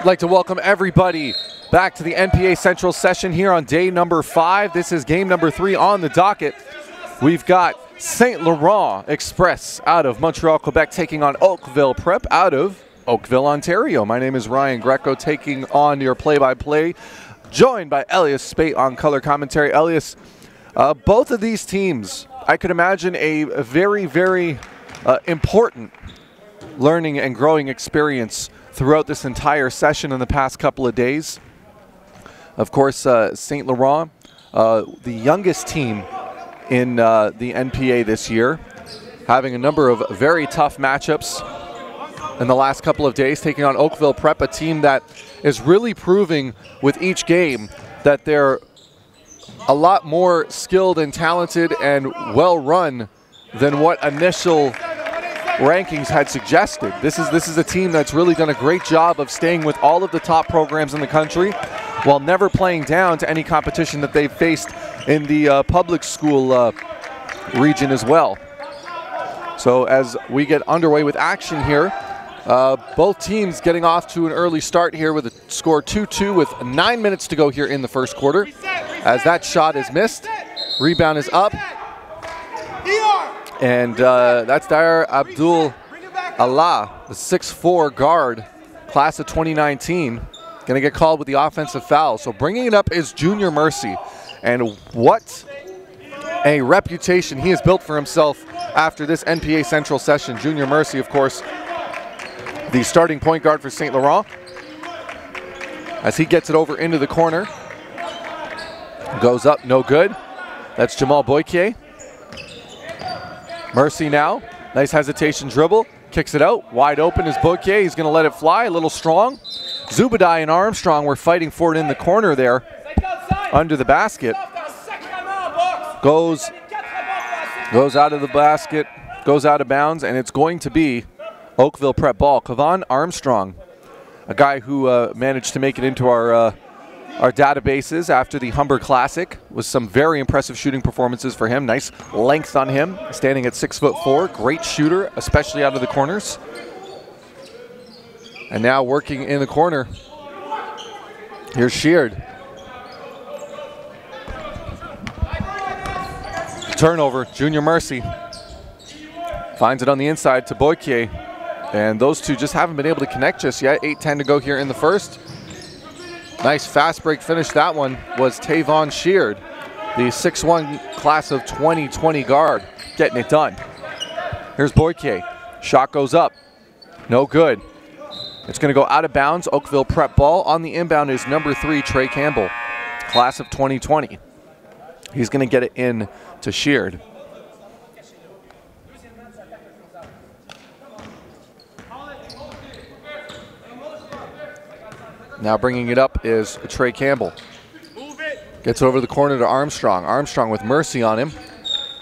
I'd like to welcome everybody back to the NPA Central session here on day number 5. This is game number 3 on the docket. We've got Saint-Laurent Express out of Montreal, Quebec, taking on Oakville Prep out of Oakville, Ontario. My name is Ryan Greco, taking on your play-by-play, joined by Elias Spate on color commentary. Elias, both of these teams, I could imagine a very, very important learning and growing experience throughout this entire session in the past couple of days. Of course, Saint-Laurent, the youngest team in the NPA this year, having a number of very tough matchups in the last couple of days, taking on Oakville Prep, a team that is really proving with each game that they're a lot more skilled and talented and well-run than what initial rankings had suggested. This is a team that's really done a great job of staying with all of the top programs in the country while never playing down to any competition that they've faced in the public school region as well. So as we get underway with action here, both teams getting off to an early start here with a score 2-2 with 9 minutes to go here in the first quarter. As that shot is missed, rebound is up. And that's Dair Abdul Allah, the 6'4" guard, class of 2019, going to get called with the offensive foul. So bringing it up is Junior Mercy. And what a reputation he has built for himself after this NPA Central session. Junior Mercy, of course, the starting point guard for Saint-Laurent. As he gets it over into the corner. Goes up, no good. That's Jamal Boykier. Mercy now, nice hesitation dribble, kicks it out, wide open is Boykier, he's going to let it fly, a little strong. Zubadai and Armstrong were fighting for it in the corner there, under the basket. Goes out of the basket, goes out of bounds, and it's going to be Oakville Prep ball. Kavan Armstrong, a guy who managed to make it into our databases after the Humber Classic, with some very impressive shooting performances for him. Nice length on him, standing at 6'4", great shooter, especially out of the corners. And now working in the corner, here's Sheard. Turnover, Junior Mercy finds it on the inside to Boykier, and those two just haven't been able to connect just yet. 8:10 to go here in the first. Nice fast break finish. That one was Tavon Sheard, the 6'1" class of 2020 guard, getting it done. Here's Boykier. Shot goes up. No good. It's going to go out of bounds. Oakville Prep ball. On the inbound is number 3, Trey Campbell, class of 2020. He's going to get it in to Sheard. Now bringing it up is Trey Campbell. Gets over the corner to Armstrong. Armstrong with Mercy on him.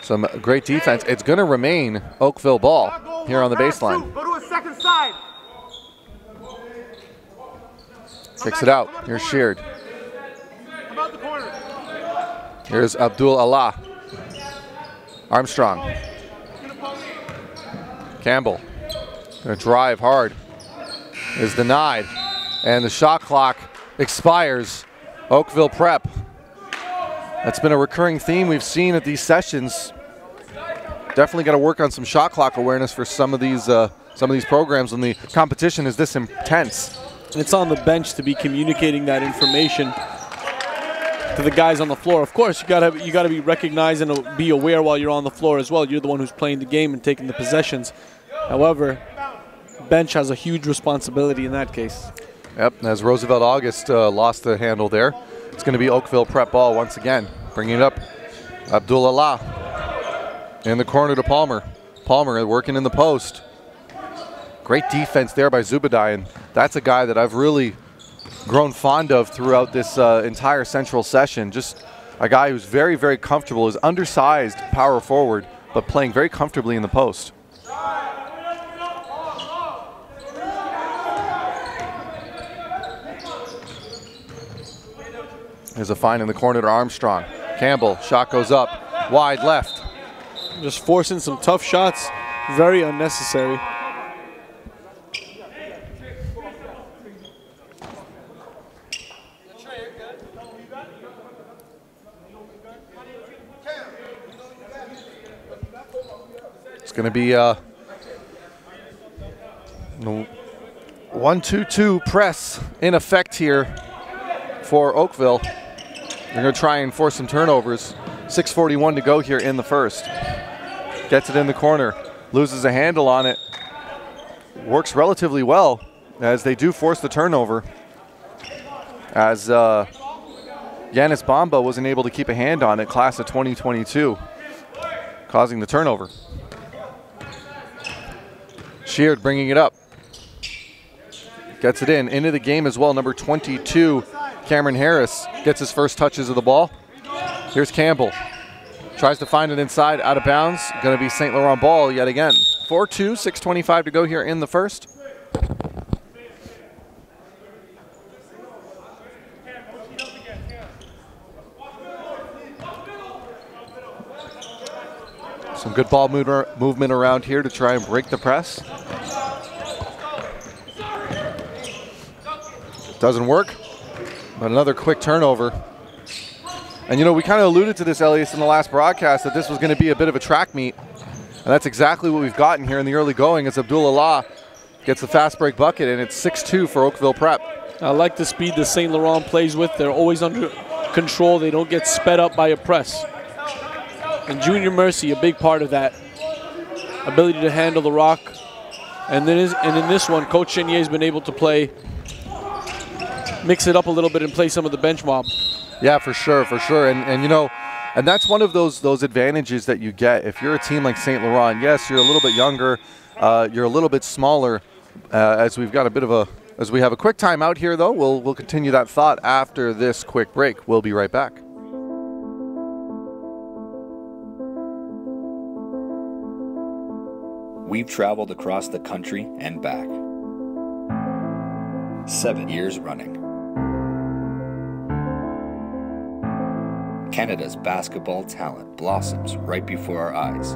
Some great defense. It's going to remain Oakville ball here on the baseline. Go to a second side. Kicks it out. Here's Sheard. Here's Abdul Allah. Armstrong. Campbell. Going to drive hard. Is denied. And the shot clock expires. Oakville Prep. That's been a recurring theme we've seen at these sessions. Definitely got to work on some shot clock awareness for some of these programs when the competition is this intense. It's on the bench to be communicating that information to the guys on the floor. Of course, you gotta be recognized and be aware while you're on the floor as well. You're the one who's playing the game and taking the possessions. However, bench has a huge responsibility in that case. Yep, as Roosevelt August lost the handle there, it's going to be Oakville Prep ball once again. Bringing it up, Abdullah in the corner to Palmer. Palmer working in the post. Great defense there by Zubadai, and that's a guy that I've really grown fond of throughout this entire Central session. Just a guy who's very, very comfortable, is undersized power forward, but playing very comfortably in the post. There's a find in the corner to Armstrong. Campbell, shot goes up, wide left. Just forcing some tough shots, very unnecessary. going to be a 1-2-2 press in effect here for Oakville. They're going to try and force some turnovers. 6:41 to go here in the first. Gets it in the corner, loses a handle on it. Works relatively well as they do force the turnover, as Yanis Bamba wasn't able to keep a hand on it, class of 2022, causing the turnover. Sheard bringing it up. Gets it into the game as well. Number 22, Cameron Harris, gets his first touches of the ball. Here's Campbell. Tries to find it inside, out of bounds. Going to be Saint-Laurent ball yet again. 4-2, 6:25 to go here in the first. Some good ball movement around here to try and break the press. Doesn't work, but another quick turnover. And you know, we kind of alluded to this, Elias, in the last broadcast, that this was going to be a bit of a track meet. And that's exactly what we've gotten here in the early going, as Abdullah gets the fast break bucket, and it's 6-2 for Oakville Prep. I like the speed that Saint-Laurent plays with. They're always under control. They don't get sped up by a press. And Junior Mercy, a big part of that. Ability to handle the rock. And in this one, Coach Chenier has been able to mix it up a little bit and play some of the bench mob. Yeah, for sure, for sure. And you know, and that's one of those advantages that you get if you're a team like Saint-Laurent. Yes, you're a little bit younger, you're a little bit smaller. As we've got as we have a quick time out here, though, we'll continue that thought after this quick break. We'll be right back. We've traveled across the country and back. 7 years running. Canada's basketball talent blossoms right before our eyes.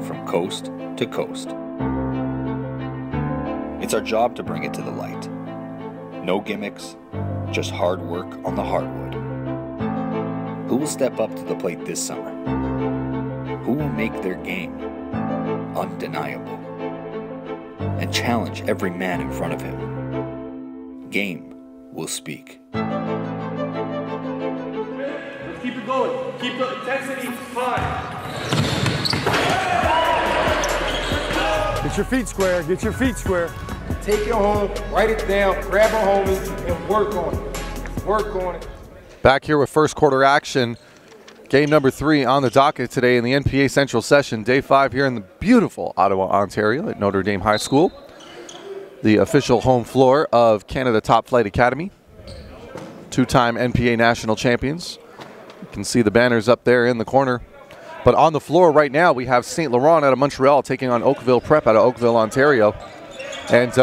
From coast to coast. It's our job to bring it to the light. No gimmicks, just hard work on the hardwood. Who will step up to the plate this summer? Who will make their game undeniable and challenge every man in front of him? Game will speak. Keep it going. Keep the intensity high. Get your feet square. Get your feet square. Take it home, write it down, grab a homie, and work on it. Work on it. Back here with first quarter action. Game number 3 on the docket today in the NPA Central Session. Day 5 here in the beautiful Ottawa, Ontario at Notre Dame High School. The official home floor of Canada Top Flight Academy. 2-time NPA national champions. You can see the banners up there in the corner. But on the floor right now, we have Saint-Laurent out of Montreal taking on Oakville Prep out of Oakville, Ontario. And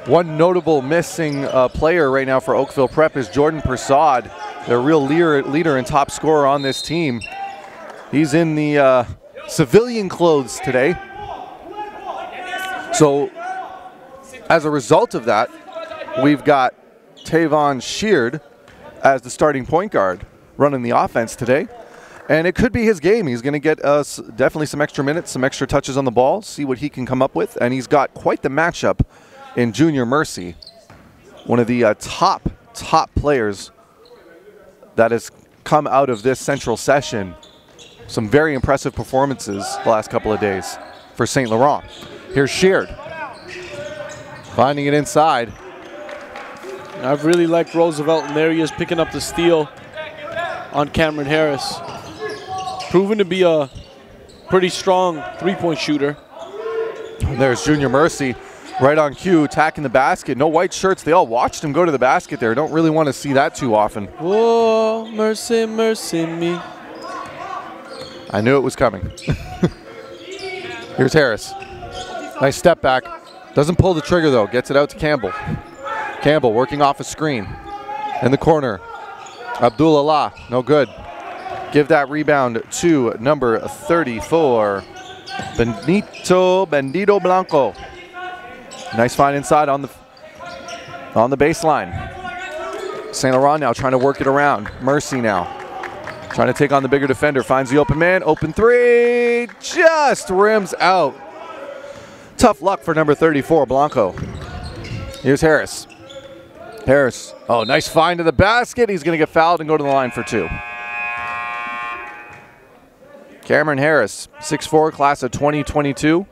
one notable missing player right now for Oakville Prep is Jordan Persaud, the real leader and top scorer on this team. He's in the civilian clothes today. So as a result of that, we've got Tavon Sheard as the starting point guard running the offense today. And it could be his game. He's going to get us definitely some extra minutes, some extra touches on the ball, see what he can come up with. And he's got quite the matchup in Junior Mercy, one of the top players that has come out of this central session. Some very impressive performances the last couple of days for Saint-Laurent. Here's Sheard, finding it inside. I've really liked Roosevelt, and there he is picking up the steal on Cameron Harris. Proven to be a pretty strong three-point shooter. There's Junior Mercy right on cue, attacking the basket. No white shirts. They all watched him go to the basket there. Don't really want to see that too often. Whoa, mercy, mercy me. I knew it was coming. Here's Harris. Nice step back. Doesn't pull the trigger, though. Gets it out to Campbell. Campbell working off a screen. In the corner, Abdullah, no good. Give that rebound to number 34, Bandito Blanco. Nice find inside on the baseline. Saint-Laurent now trying to work it around. Mercy now. Trying to take on the bigger defender. Finds the open man. Open three. Just rims out. Tough luck for number 34, Blanco. Here's Harris. Harris. Oh, nice find to the basket. He's going to get fouled and go to the line for 2. Cameron Harris, 6'4", class of 2022.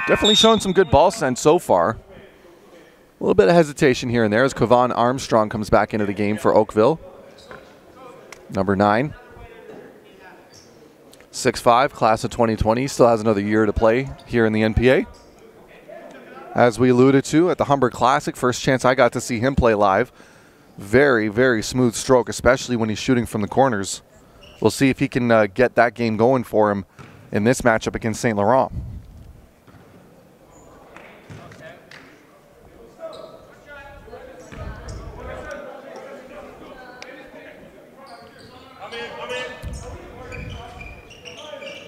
Definitely showing some good ball sense so far. A little bit of hesitation here and there as Kevon Armstrong comes back into the game for Oakville. Number 9. 6'5", class of 2020. Still has another year to play here in the NPA. As we alluded to at the Humber Classic, first chance I got to see him play live. Very, very smooth stroke, especially when he's shooting from the corners. We'll see if he can get that game going for him in this matchup against Saint-Laurent.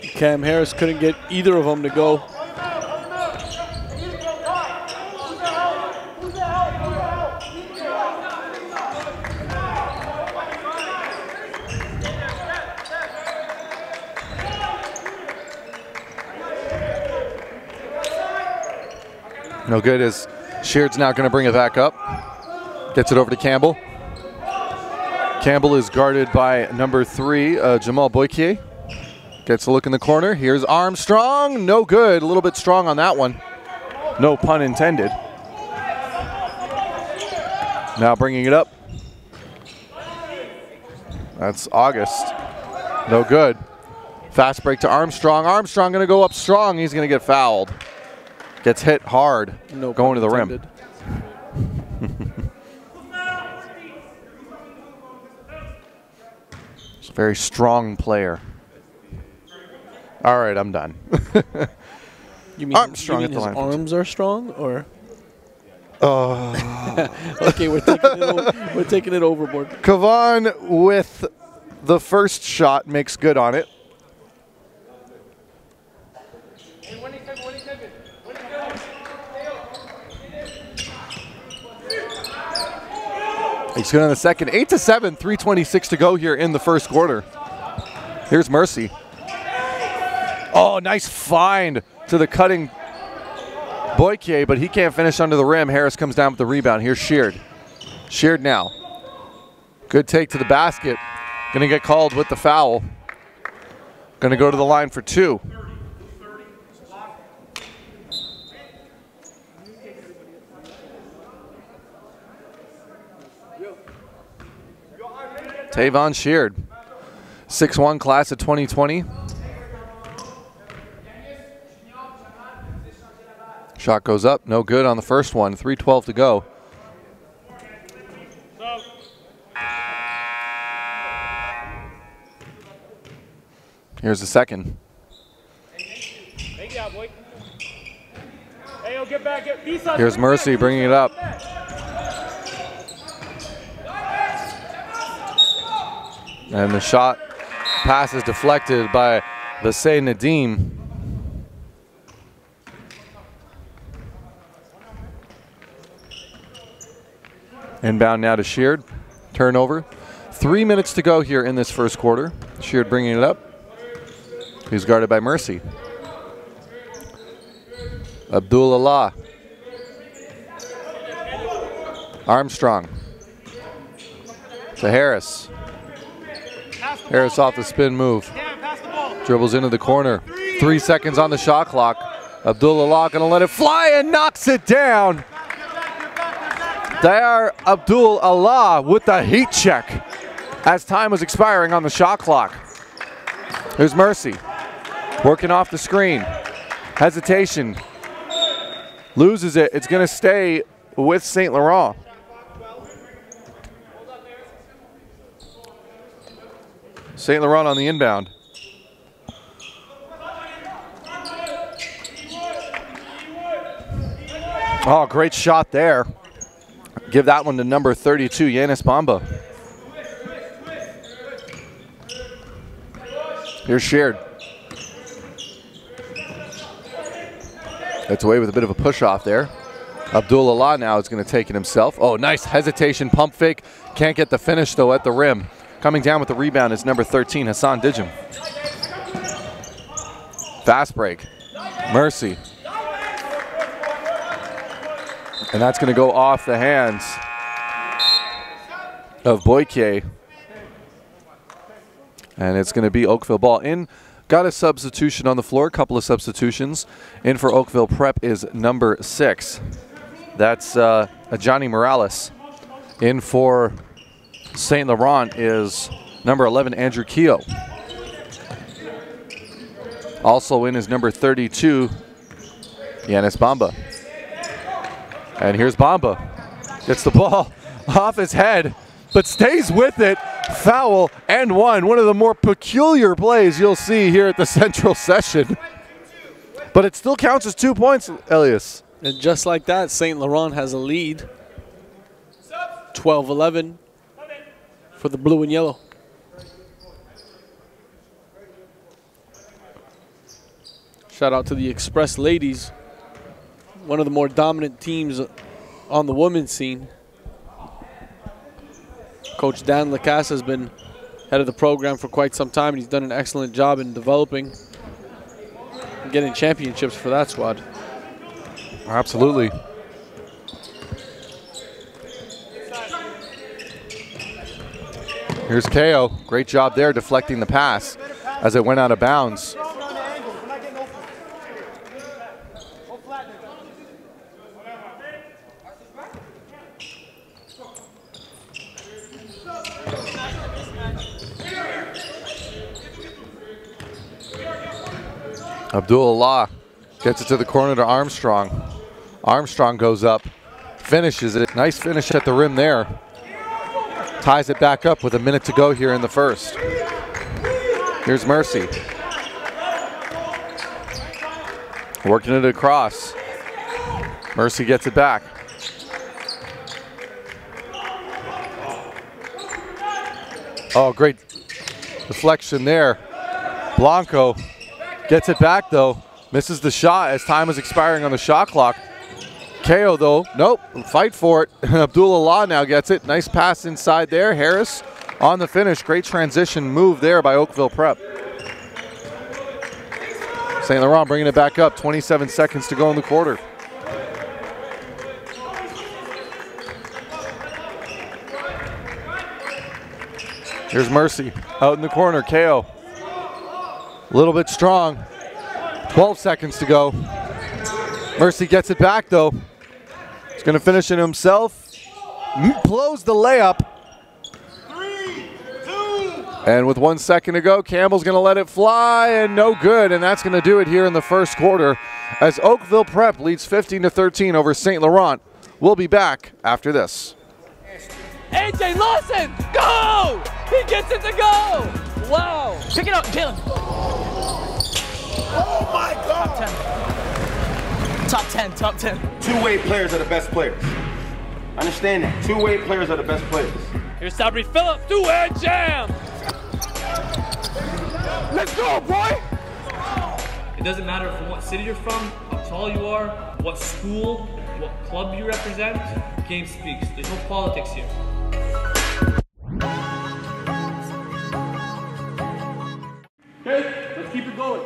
Cam Harris couldn't get either of them to go. No good as Sheard's now going to bring it back up. Gets it over to Campbell. Campbell is guarded by number 3, Jamal Boykier. Gets a look in the corner. Here's Armstrong. No good. A little bit strong on that one. No pun intended. Now bringing it up. That's August. No good. Fast break to Armstrong. Armstrong going to go up strong. He's going to get fouled. Gets hit hard. No going to the rim. It's a very strong player. All right, I'm done. You mean, Armstrong you mean at the his line. arms are strong, or? Okay, we're taking it overboard. Kevon with the first shot makes good on it. He's good on the second. 8-7, 3:26 to go here in the first quarter. Here's Mercy. Oh, nice find to the cutting Boykier, but he can't finish under the rim. Harris comes down with the rebound. Here's Sheard. Sheard now. Good take to the basket. Going to get called with the foul. Going to go to the line for 2. Tavon Sheard, 6'1", class of 2020. Shot goes up, no good on the first one. 3:12 to go. Here's the second. Here's Mercy bringing it up. And the shot pass is deflected by Vasey Nadim. Inbound now to Sheard. Turnover. 3 minutes to go here in this first quarter. Sheard bringing it up. He's guarded by Mercy. Abdul Allah. Armstrong. To Harris. Harris off the spin move. Dribbles into the corner. 3 seconds on the shot clock. Abdul-Allah going to let it fly and knocks it down. There, Abdul-Allah with the heat check as time was expiring on the shot clock. There's Mercy. Working off the screen. Hesitation. Loses it. It's going to stay with Saint-Laurent. Saint-Laurent on the inbound. Oh, great shot there. Give that one to number 32, Yanis Bamba. Here's Sheard. Gets away with a bit of a push-off there. Abdullah now is going to take it himself. Oh, nice hesitation, pump fake. Can't get the finish, though, at the rim. Coming down with the rebound is number 13, Hassan Dijam. Fast break. Mercy. And that's going to go off the hands of Boyke. And it's going to be Oakville ball. In, got a substitution on the floor, a couple of substitutions. In for Oakville Prep is number 6. That's Johnny Morales. In for Saint-Laurent is number 11, Andrew Keogh. Also in is number 32, Yanis Bamba. And here's Bamba. Gets the ball off his head, but stays with it. Foul and one. One of the more peculiar plays you'll see here at the Central Session. But it still counts as 2 points, Elias. And just like that, Saint-Laurent has a lead. 12-11 for the blue and yellow. Shout out to the Express ladies, one of the more dominant teams on the women's scene. Coach Dan Lacasse has been head of the program for quite some time, and he's done an excellent job in developing and getting championships for that squad. Absolutely. Here's Keogh. Great job there deflecting the pass as it went out of bounds. Abdullah gets it to the corner to Armstrong. Armstrong goes up, finishes it. Nice finish at the rim there. Ties it back up with a minute to go here in the first. Here's Mercy. Working it across. Mercy gets it back. Oh, great deflection there. Blanco gets it back, though. Misses the shot as time is expiring on the shot clock. Keogh, though, nope, fight for it. Abdullah now gets it. Nice pass inside there. Harris on the finish. Great transition move there by Oakville Prep. Saint-Laurent bringing it back up. 27 seconds to go in the quarter. Here's Mercy out in the corner. Keogh, a little bit strong. 12 seconds to go. Mercy gets it back, though. He's going to finish it himself. Blows the layup. 3, 2. And with 1 second to go, Campbell's going to let it fly, and no good. And that's going to do it here in the first quarter as Oakville Prep leads 15-13 over Saint-Laurent. We'll be back after this. AJ Lawson, go! He gets it to go! Wow! Pick it up, Jalen. Oh my God! Top 10, top 10. Two-way players are the best players. Understand that. Two-way players are the best players. Here's Sabri Phillip, two-hand jam! Let's go, boy! It doesn't matter from what city you're from, how tall you are, what school, what club you represent. Game speaks. There's no politics here. Okay, let's keep it going.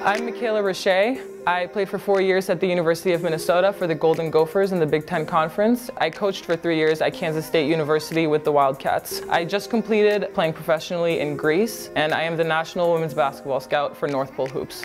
I'm Michaela Roche. I played for 4 years at the University of Minnesota for the Golden Gophers in the Big Ten Conference. I coached for 3 years at Kansas State University with the Wildcats. I just completed playing professionally in Greece, and I am the National Women's Basketball Scout for North Pole Hoops.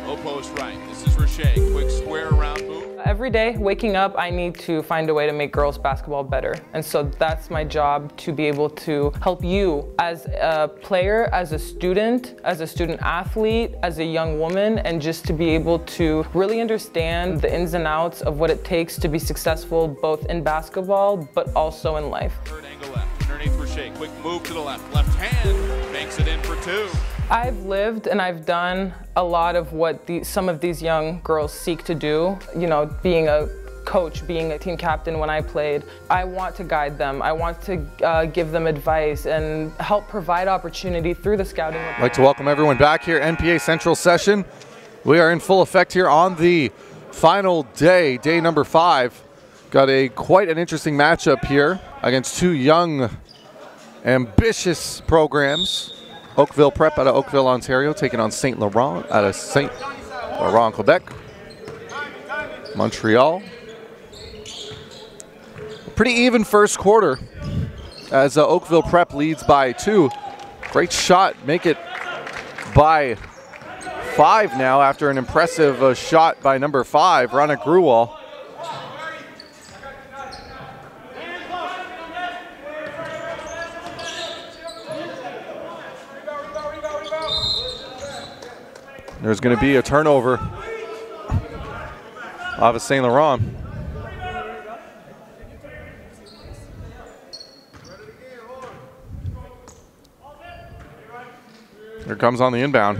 Low post right. This is Roche. Quick square around move. Every day, waking up, I need to find a way to make girls basketball better. And so that's my job, to be able to help you as a player, as a student athlete, as a young woman, and just to be able to really understand the ins and outs of what it takes to be successful both in basketball, but also in life. Third angle left. Underneath Roche. Quick move to the left. Left hand makes it in for 2. I've lived and I've done a lot of what some of these young girls seek to do. You know, being a coach, being a team captain when I played, I want to guide them. I want to give them advice and help provide opportunity through the scouting. I'd like to welcome everyone back here, NPA Central Session. We are in full effect here on the final day, day number 5. Got quite an interesting matchup here against two young, ambitious programs. Oakville Prep out of Oakville, Ontario, taking on Saint-Laurent out of Saint-Laurent, Quebec. Montreal. Pretty even first quarter as Oakville Prep leads by 2. Great shot, make it by 5 now after an impressive shot by number 5, Rana Gruwal. There's going to be a turnover of Saint Laurent. Here comes on the inbound.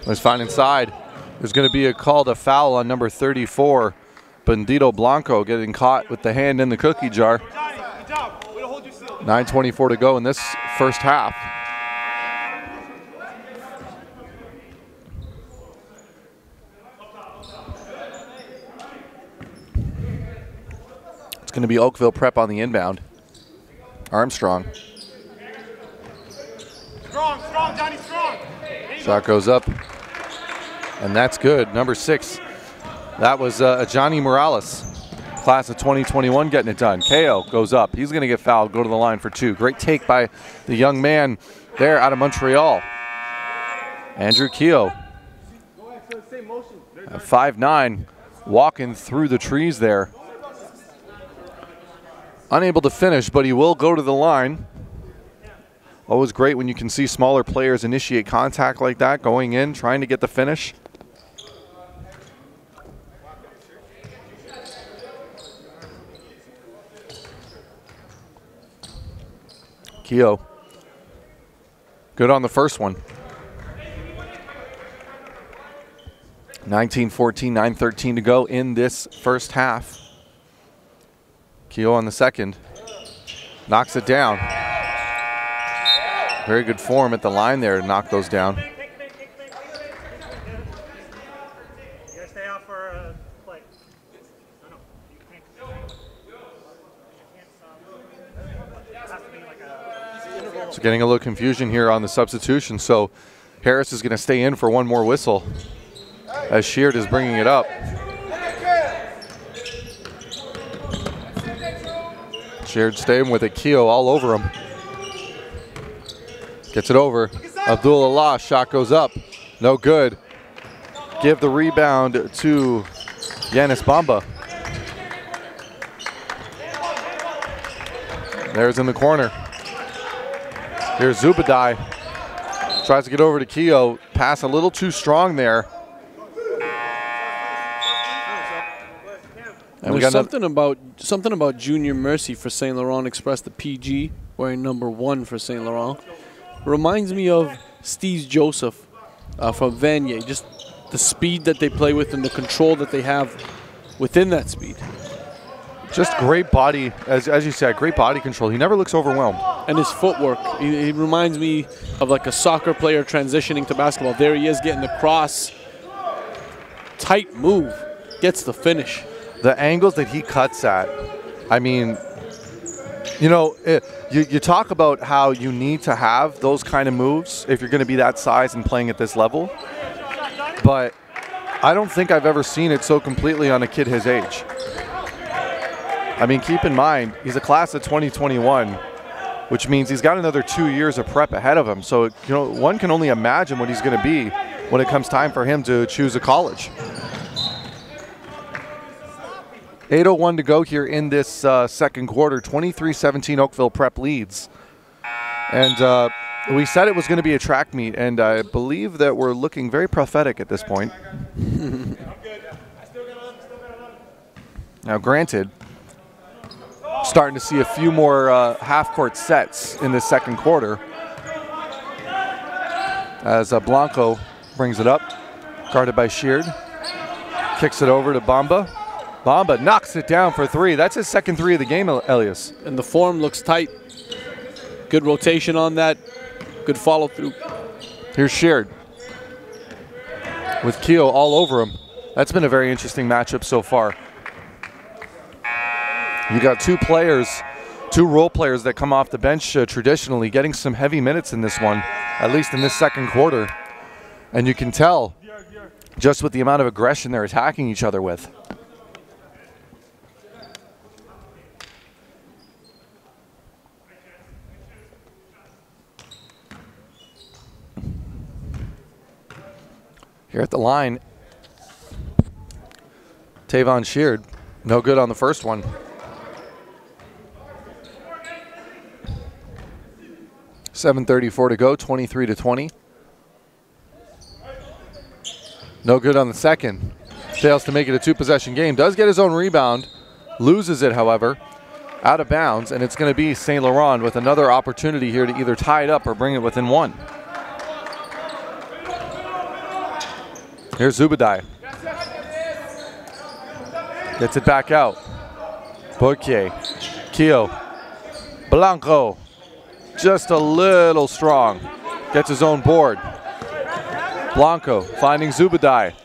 Let's find inside. There's going to be a call to foul on number 34, Bandito Blanco, getting caught with the hand in the cookie jar. 9:24 to go in this first half. It's going to be Oakville Prep on the inbound. Armstrong. Strong, Johnny, strong. Shot goes up, and that's good. Number 6. That was Johnny Morales. Class of 2021 getting it done. KO goes up. He's going to get fouled, go to the line for 2. Great take by the young man there out of Montreal. Andrew Keogh. At 5'9", walking through the trees there. Unable to finish, but he will go to the line. Always great when you can see smaller players initiate contact like that, going in, trying to get the finish. Keogh, good on the first one. 19-14, 9:13 to go in this first half. Keogh on the second, knocks it down. Very good form at the line there to knock those down. So getting a little confusion here on the substitution. So Harris is going to stay in for one more whistle as Sheard is bringing it up. Sheard staying with it. Keogh all over him. Gets it over. Abdullah, shot goes up. No good. Give the rebound to Yanis Bamba. There's in the corner. Here's Zubadai. Tries to get over to Keogh. Pass a little too strong there. And there's something about Junior Mercy for Saint Laurent Express, the PG, wearing number 1 for Saint Laurent. Reminds me of Steve Joseph from Vanier. Just the speed that they play with and the control that they have within that speed. Just great body, as you said, great body control. He never looks overwhelmed. And his footwork, he reminds me of like a soccer player transitioning to basketball. There he is getting the cross. Tight move, gets the finish. The angles that he cuts at, I mean, you know, you talk about how you need to have those kind of moves if you're going to be that size and playing at this level. But I don't think I've ever seen it so completely on a kid his age. I mean, keep in mind, he's a class of 2021, which means he's got another 2 years of prep ahead of him. So, you know, one can only imagine what he's going to be when it comes time for him to choose a college. 8:01 to go here in this second quarter. 23-17 Oakville Prep leads. And we said it was going to be a track meet, and I believe that we're looking very prophetic at this point. Now, granted, starting to see a few more half-court sets in this second quarter as Blanco brings it up, guarded by Sheard. Kicks it over to Bamba. Bamba knocks it down for 3. That's his second 3 of the game, Elias. And the form looks tight. Good rotation on that. Good follow through. Here's Sheard with Keogh all over him. That's been a very interesting matchup so far. You got two role players that come off the bench traditionally, getting some heavy minutes in this one, at least in this second quarter. And you can tell just with the amount of aggression they're attacking each other with. Here at the line, Tavon Sheard, no good on the first one. .734 to go, 23-20. No good on the second. Fails to make it a two-possession game. Does get his own rebound, loses it, however, out of bounds, and it's going to be Saint-Laurent with another opportunity here to either tie it up or bring it within one. Here's Zubadai. Gets it back out. Bourquier, Keogh, Blanco, just a little strong. Gets his own board. Blanco finding Zubadai.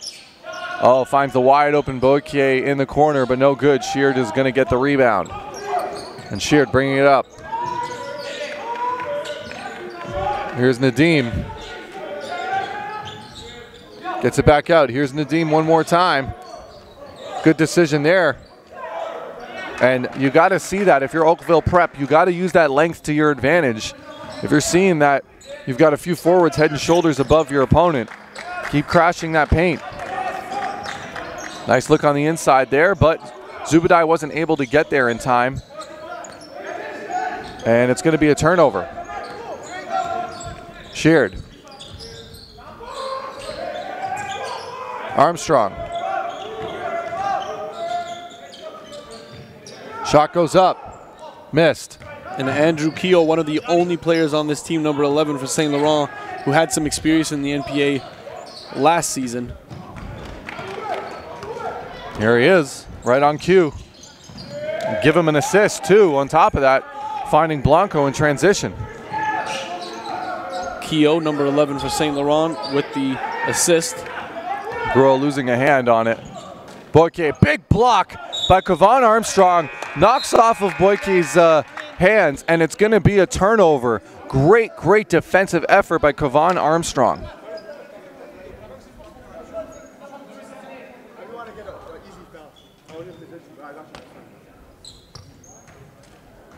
Oh, finds the wide open Bourquier in the corner, but no good. Sheard is going to get the rebound. And Sheard bringing it up. Here's Nadim. Gets it back out. Here's Nadim one more time. Good decision there. And you got to see that if you're Oakville Prep, you got to use that length to your advantage. If you're seeing that you've got a few forwards head and shoulders above your opponent, keep crashing that paint. Nice look on the inside there, but Zubadai wasn't able to get there in time. And it's going to be a turnover. Sheard. Armstrong. Shot goes up. Missed. And Andrew Keogh, one of the only players on this team, number 11 for Saint-Laurent, who had some experience in the NPA last season. Here he is, right on cue. Give him an assist, too, on top of that, finding Blanco in transition. Keogh, number 11 for Saint-Laurent, with the assist. Gruel losing a hand on it. Bourquier, big block by Kevon Armstrong. Knocks off of Bourquier's hands, and it's going to be a turnover. Great, great defensive effort by Kevon Armstrong.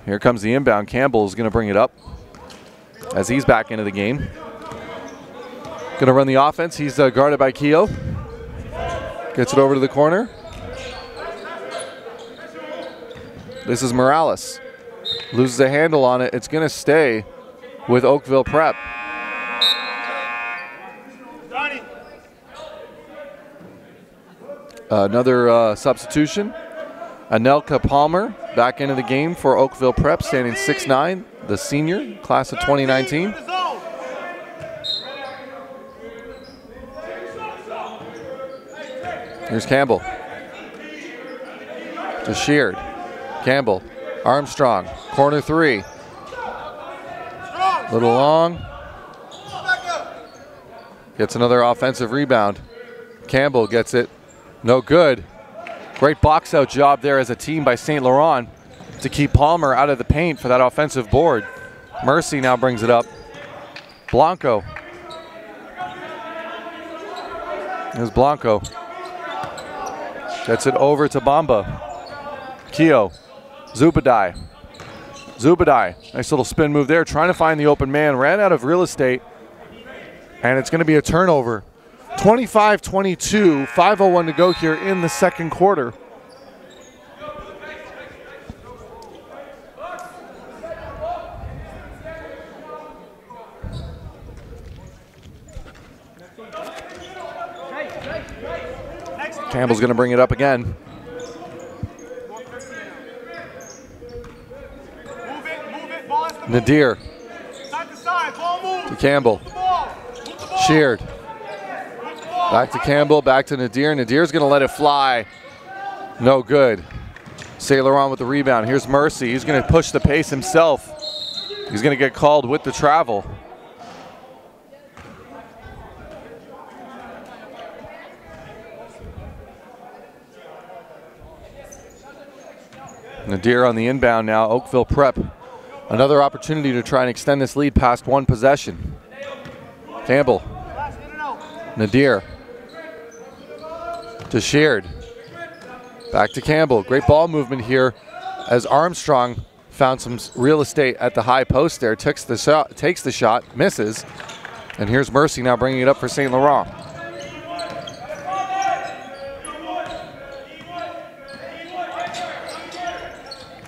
Here comes the inbound. Campbell is going to bring it up as he's back into the game. Going to run the offense. He's guarded by Keogh. Gets it over to the corner. This is Morales. Loses a handle on it. It's going to stay with Oakville Prep. Another substitution. Anelka Palmer back into the game for Oakville Prep, standing 6'9", the senior, class of 2019. Here's Campbell. To Sheard. Campbell. Armstrong. Corner three. Little long. Gets another offensive rebound. Campbell gets it. No good. Great box out job there as a team by Saint-Laurent to keep Palmer out of the paint for that offensive board. Mercy now brings it up. Blanco. Here's Blanco. Gets it over to Bamba. Keogh. Zubadai. Zubadai. Nice little spin move there, trying to find the open man. Ran out of real estate. And it's going to be a turnover. 25-22, 5:01 to go here in the second quarter. Campbell's going to bring it up again. Nadir to Campbell. Sheard. Back to Campbell, back to Nadir. Nadir's going to let it fly. No good. Saint-Laurent with the rebound. Here's Mercy. He's going to push the pace himself. He's going to get called with the travel. Nadir on the inbound now. Oakville Prep. Another opportunity to try and extend this lead past one possession. Campbell. Nadir. To Sheard. Back to Campbell. Great ball movement here as Armstrong found some real estate at the high post there. Takes the shot, misses. And here's Mercy now bringing it up for Saint-Laurent.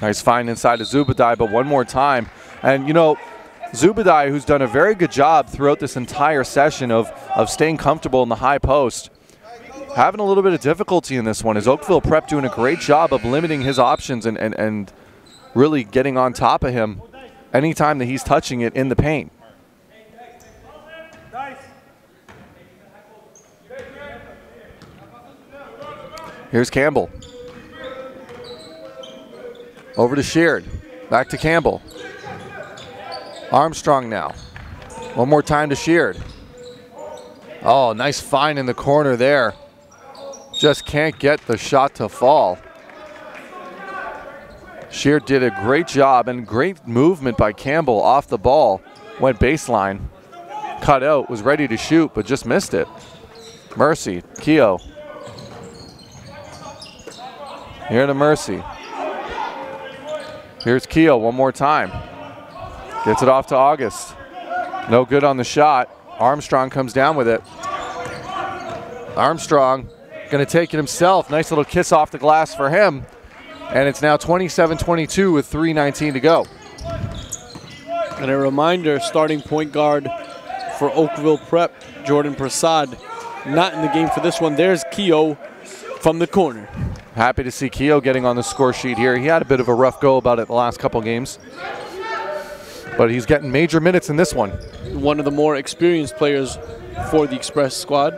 Nice find inside of Zubadai, but one more time. And, you know, Zubadai, who's done a very good job throughout this entire session of staying comfortable in the high post, having a little bit of difficulty in this one. Is Oakville Prep doing a great job of limiting his options and really getting on top of him anytime that he's touching it in the paint. Here's Campbell. Over to Sheard. Back to Campbell. Armstrong now. One more time to Sheard. Oh, nice find in the corner there. Just can't get the shot to fall. Sheard did a great job and great movement by Campbell off the ball. Went baseline. Cut out, was ready to shoot, but just missed it. Mercy, Keogh. Here to Mercy. Here's Keogh one more time. Gets it off to August. No good on the shot. Armstrong comes down with it. Armstrong going to take it himself. Nice little kiss off the glass for him. And it's now 27-22 with 3:19 to go. And a reminder, starting point guard for Oakville Prep, Jordan Prasad, not in the game for this one. There's Keogh from the corner. Happy to see Keogh getting on the score sheet here. He had a bit of a rough go about it the last couple games, but he's getting major minutes in this one. One of the more experienced players for the Express squad.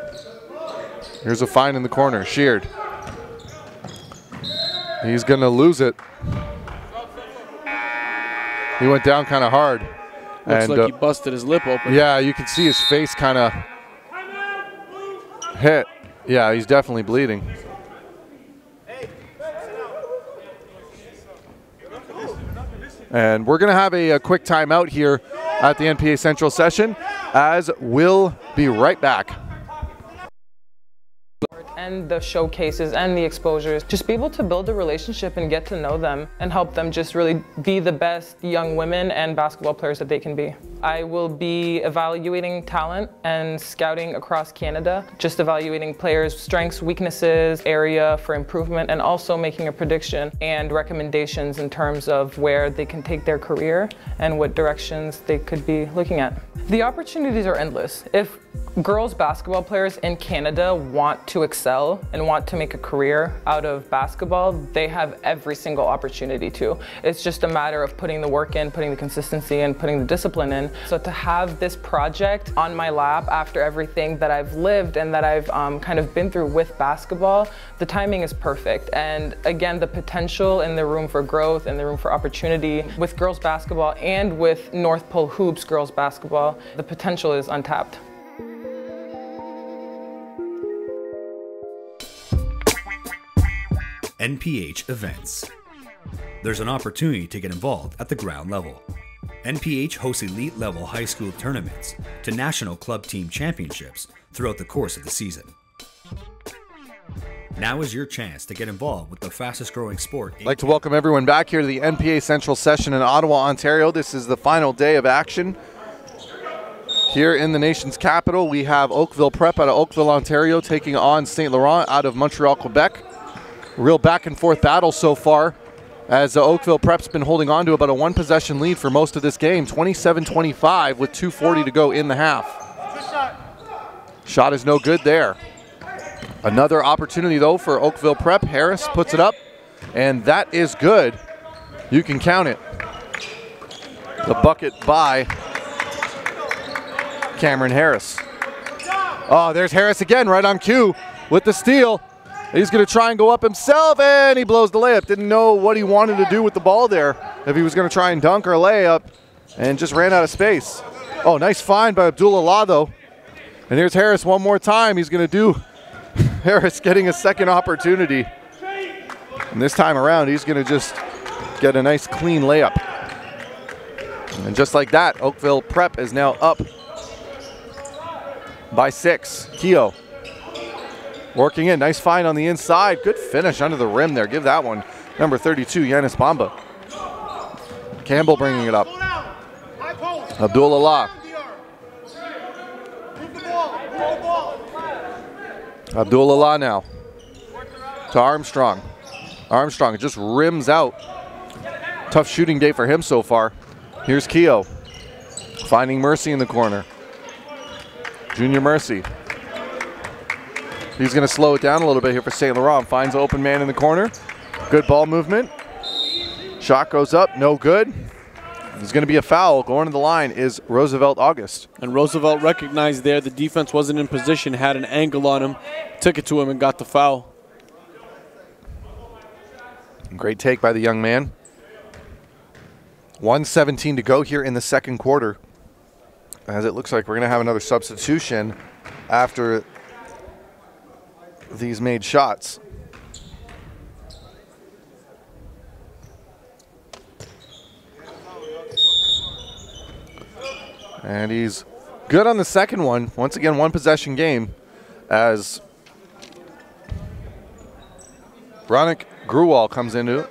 Here's a find in the corner, Sheard. He's going to lose it. He went down kind of hard. Looks like he busted his lip open. Yeah, you can see his face kind of hit. Yeah, he's definitely bleeding. And we're going to have a quick timeout here at the NPA Central session, as we'll be right back. And the showcases and the exposures, just be able to build a relationship and get to know them and help them just really be the best young women and basketball players that they can be. I will be evaluating talent and scouting across Canada, just evaluating players' strengths, weaknesses, area for improvement, and also making a prediction and recommendations in terms of where they can take their career and what directions they could be looking at. The opportunities are endless. If girls basketball players in Canada want to excel and want to make a career out of basketball, they have every single opportunity to. It's just a matter of putting the work in, putting the consistency in, putting the discipline in. So to have this project on my lap after everything that I've lived and that I've kind of been through with basketball, the timing is perfect. And again, the potential and the room for growth and the room for opportunity with girls basketball and with North Pole Hoops girls basketball, the potential is untapped. NPH events. There's an opportunity to get involved at the ground level. NPH hosts elite level high school tournaments to national club team championships throughout the course of the season. Now is your chance to get involved with the fastest growing sport. I'd like to welcome everyone back here to the NPA Central session in Ottawa, Ontario. This is the final day of action. Here in the nation's capital, we have Oakville Prep out of Oakville, Ontario, taking on Saint-Laurent out of Montreal, Quebec. Real back and forth battle so far, as Oakville Prep's been holding on to about a one possession lead for most of this game, 27-25 with 2:40 to go in the half. Shot is no good there. Another opportunity though for Oakville Prep. Harris puts it up, and that is good. You can count it. The bucket by Cameron Harris. Oh, there's Harris again, right on cue with the steal. He's going to try and go up himself, and he blows the layup. Didn't know what he wanted to do with the ball there, if he was going to try and dunk or layup, and just ran out of space. Oh, nice find by Abdullah though. And here's Harris one more time. He's going to do Harris getting a second opportunity. And this time around, he's going to just get a nice clean layup. And just like that, Oakville Prep is now up by 6. Keogh working in, nice find on the inside. Good finish under the rim there. Give that one. Number 32, Yanis Bamba. Campbell bringing it up. Abdul-Allah. Abdul-Allah now to Armstrong. Armstrong just rims out. Tough shooting day for him so far. Here's Keogh finding Mercy in the corner. Junior Mercy. He's going to slow it down a little bit here for St. Laurent. Finds an open man in the corner. Good ball movement. Shot goes up, no good. There's going to be a foul. Going to the line is Roosevelt August. And Roosevelt recognized there the defense wasn't in position, had an angle on him, took it to him and got the foul. Great take by the young man. 1:17 to go here in the second quarter. As it looks like we're going to have another substitution after these made shots. And he's good on the second one. Once again, one possession game as Bronick Gruwal comes into it.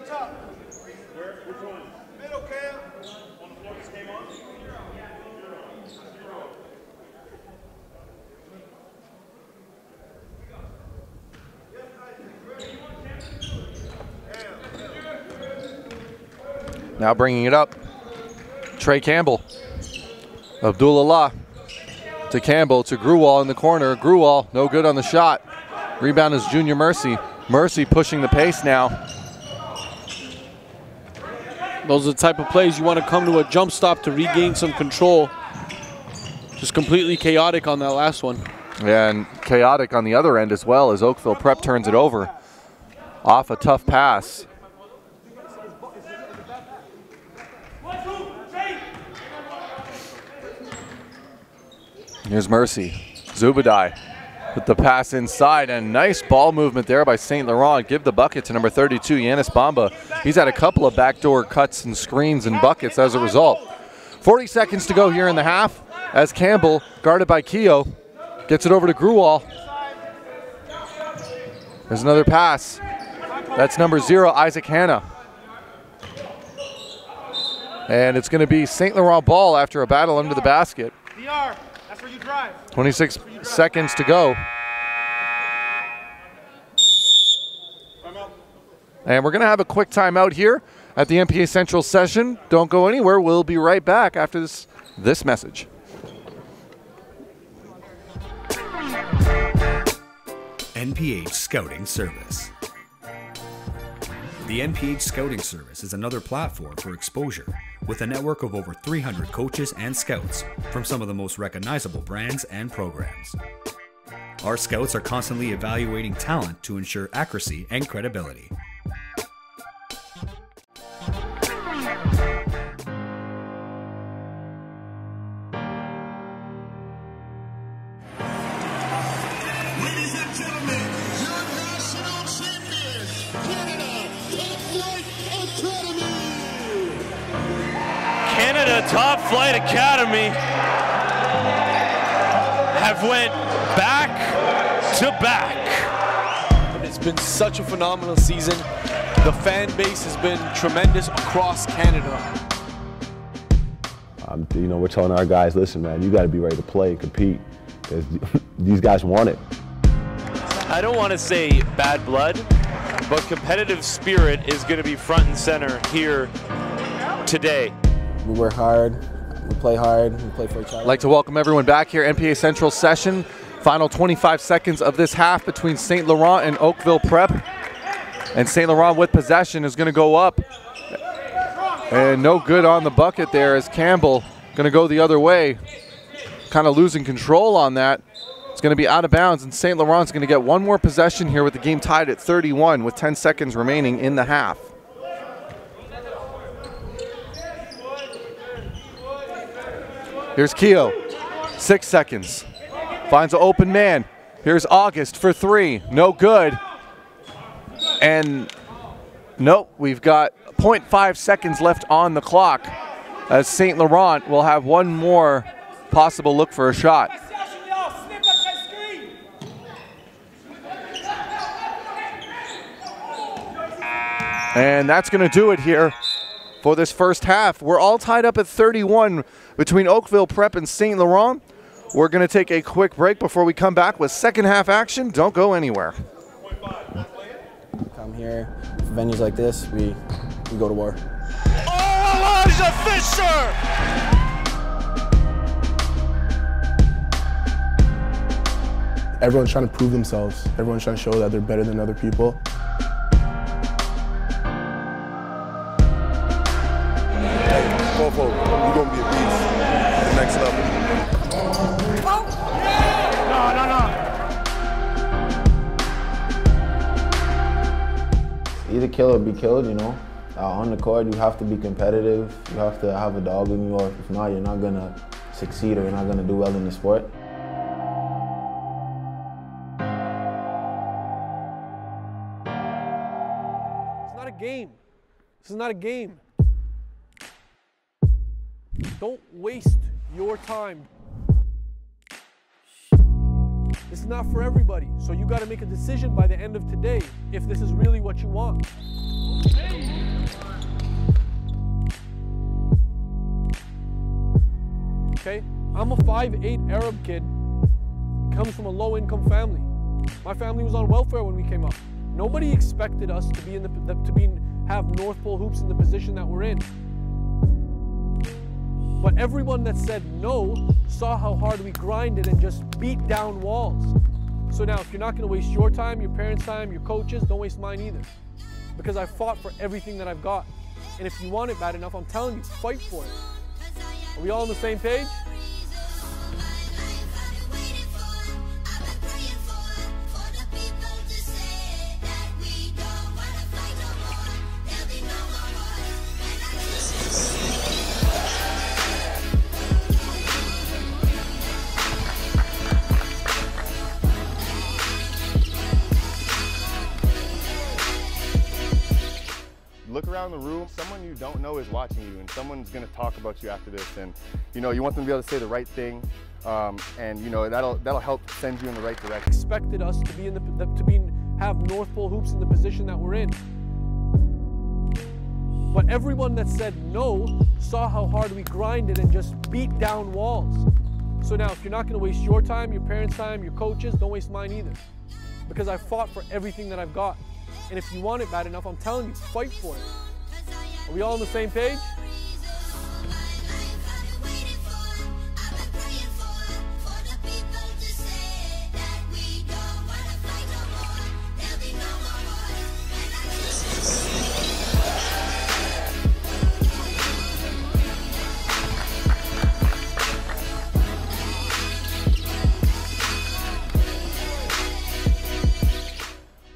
Now bringing it up, Trey Campbell. Abdul-Allah to Campbell to Gruwal in the corner. Gruwal, no good on the shot. Rebound is Junior Mercy. Mercy pushing the pace now. Those are the type of plays you want to come to a jump stop to regain some control. Just completely chaotic on that last one. Yeah, and chaotic on the other end as well as Oakville Prep turns it over. Off a tough pass. Here's Mercy. Zubadai with the pass inside, and nice ball movement there by St. Laurent. Give the bucket to number 32, Yanis Bamba. He's had a couple of backdoor cuts and screens and buckets as a result. 40 seconds to go here in the half as Campbell, guarded by Keogh, gets it over to Gruwal. There's another pass. That's number 0, Isaac Hanna. And it's going to be St. Laurent ball after a battle under the basket. 26 seconds to go. And we're going to have a quick timeout here at the NPA Central session. Don't go anywhere. We'll be right back after this message. NPH Scouting Service. The NPH Scouting Service is another platform for exposure with a network of over 300 coaches and scouts from some of the most recognizable brands and programs. Our scouts are constantly evaluating talent to ensure accuracy and credibility. Top Flight Academy have went back to back. It's been such a phenomenal season. The fan base has been tremendous across Canada. You know, we're telling our guys, listen, man, you got to be ready to play and compete because these guys want it. I don't want to say bad blood, but competitive spirit is going to be front and center here today. We work hard, we play hard, we play for each other. I'd like to welcome everyone back here, NPA Central session. Final 25 seconds of this half between St. Laurent and Oakville Prep. And St. Laurent with possession is going to go up. And no good on the bucket there as Campbell going to go the other way. Kind of losing control on that. It's going to be out of bounds, and St. Laurent's going to get one more possession here with the game tied at 31 with 10 seconds remaining in the half. Here's Keogh, 6 seconds. Finds an open man. Here's August for 3, no good. And nope, we've got 0.5 seconds left on the clock as Saint Laurent will have one more possible look for a shot. And that's going to do it here for this first half. We're all tied up at 31 between Oakville Prep and Saint Laurent. We're going to take a quick break before we come back with second half action. Don't go anywhere. Come here, for venues like this, we go to war. Oh, Elijah Fisher! Everyone's trying to prove themselves. Everyone's trying to show that they're better than other people. Go forward. You're going to be a beast at the next level. Either kill or be killed, you know. On the court, you have to be competitive. You have to have a dog in you, or if not, you're not going to succeed or you're not going to do well in the sport. It's not a game. This is not a game. Don't waste your time. This is not for everybody, so you got to make a decision by the end of today if this is really what you want. Okay, I'm a 5'8" Arab kid, comes from a low-income family. My family was on welfare when we came up. Nobody expected us to be have North Pole hoops in the position that we're in. But everyone that said no saw how hard we grinded and just beat down walls. So now, if you're not going to waste your time, your parents' time, your coaches, don't waste mine either. Because I fought for everything that I've got. And if you want it bad enough, I'm telling you, fight for it. Are we all on the same page? Look around the room, someone you don't know is watching you, and someone's going to talk about you after this, and you want them to be able to say the right thing, and that'll help send you in the right direction. Expected us to have North Pole hoops in the position that we're in. But everyone that said no saw how hard we grinded and just beat down walls. So now, if you're not going to waste your time, your parents' time, your coaches, don't waste mine either. Because I fought for everything that I've got. And if you want it bad enough, I'm telling you, fight for it. Are we all on the same page?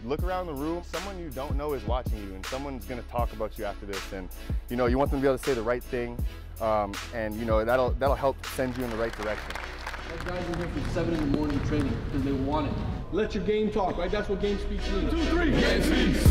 Look around the room, someone you don't know is watching you, and someone's going to talk about you after this, and you want them to be able to say the right thing, and that'll help send you in the right direction. Those guys are here from 7 in the morning training because they want it. Let your game talk, right? That's what game speaks means. 2, 3, game speaks.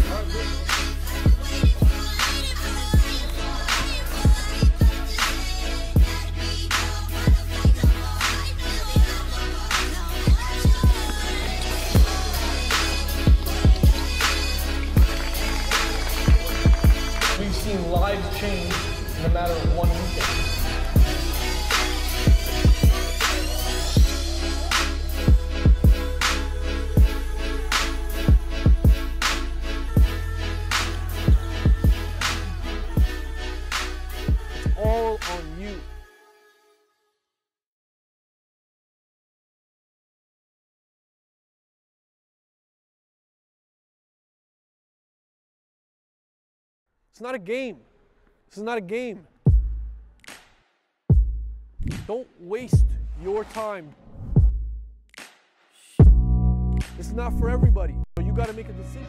Lives change in a matter of one weekend. It's all on you. It's not a game. This is not a game. Don't waste your time. This is not for everybody. So you got to make a decision.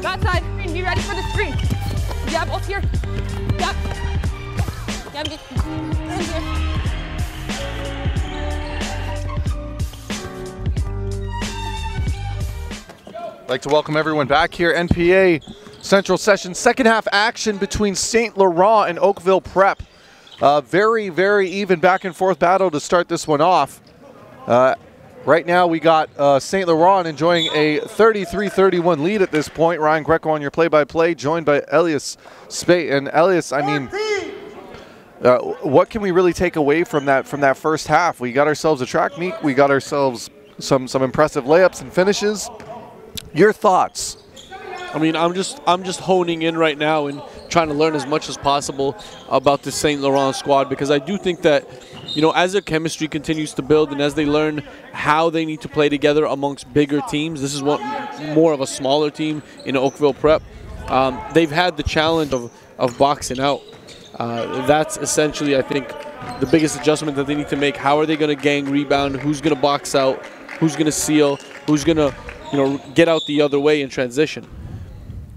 That side. Be ready for the screen. Yeah, both here. Yep. Yep. Get here. I'd like to welcome everyone back here. NPA Central Session, second half action between Saint Laurent and Oakville Prep. Very, very even back and forth battle to start this one off. Right now we got Saint Laurent enjoying a 33-31 lead at this point. Ryan Greco on your play-by-play, joined by Elias Spate. And Elias, I mean, what can we really take away from that first half? We got ourselves a track meet. We got ourselves some impressive layups and finishes. Your thoughts? I mean, I'm just honing in right now and trying to learn as much as possible about the Saint Laurent squad, because I do think that, you know, as their chemistry continues to build and as they learn how they need to play together amongst bigger teams, this is more of a smaller team in Oakville Prep. They've had the challenge of boxing out. That's essentially, I think, the biggest adjustment that they need to make. How are they going to gang rebound? Who's going to box out? Who's going to seal? Who's going to, you know, get out the other way in transition?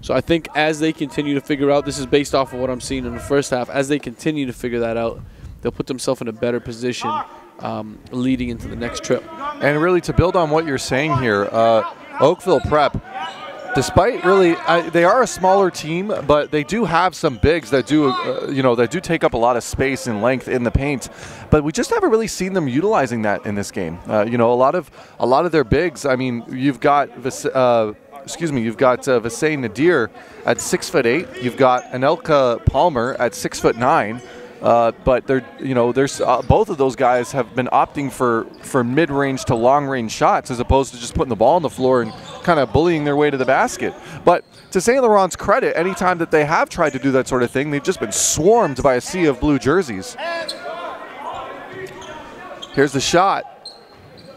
So I think as they continue to figure out, this is based off of what I'm seeing in the first half, as they continue to figure that out, they'll put themselves in a better position leading into the next trip. And really, to build on what you're saying here, Oakville Prep, despite really, they are a smaller team, but they do have some bigs that do, that do take up a lot of space and length in the paint. But we just haven't really seen them utilizing that in this game. A lot of their bigs. I mean, you've got Visay Nadir at 6'8". You've got Anelka Palmer at 6'9". But there's both of those guys have been opting for mid-range to long-range shots as opposed to just putting the ball on the floor and kind of bullying their way to the basket. But to Saint Laurent's credit, anytime that they have tried to do that sort of thing, they've just been swarmed by a sea of blue jerseys. Here's the shot.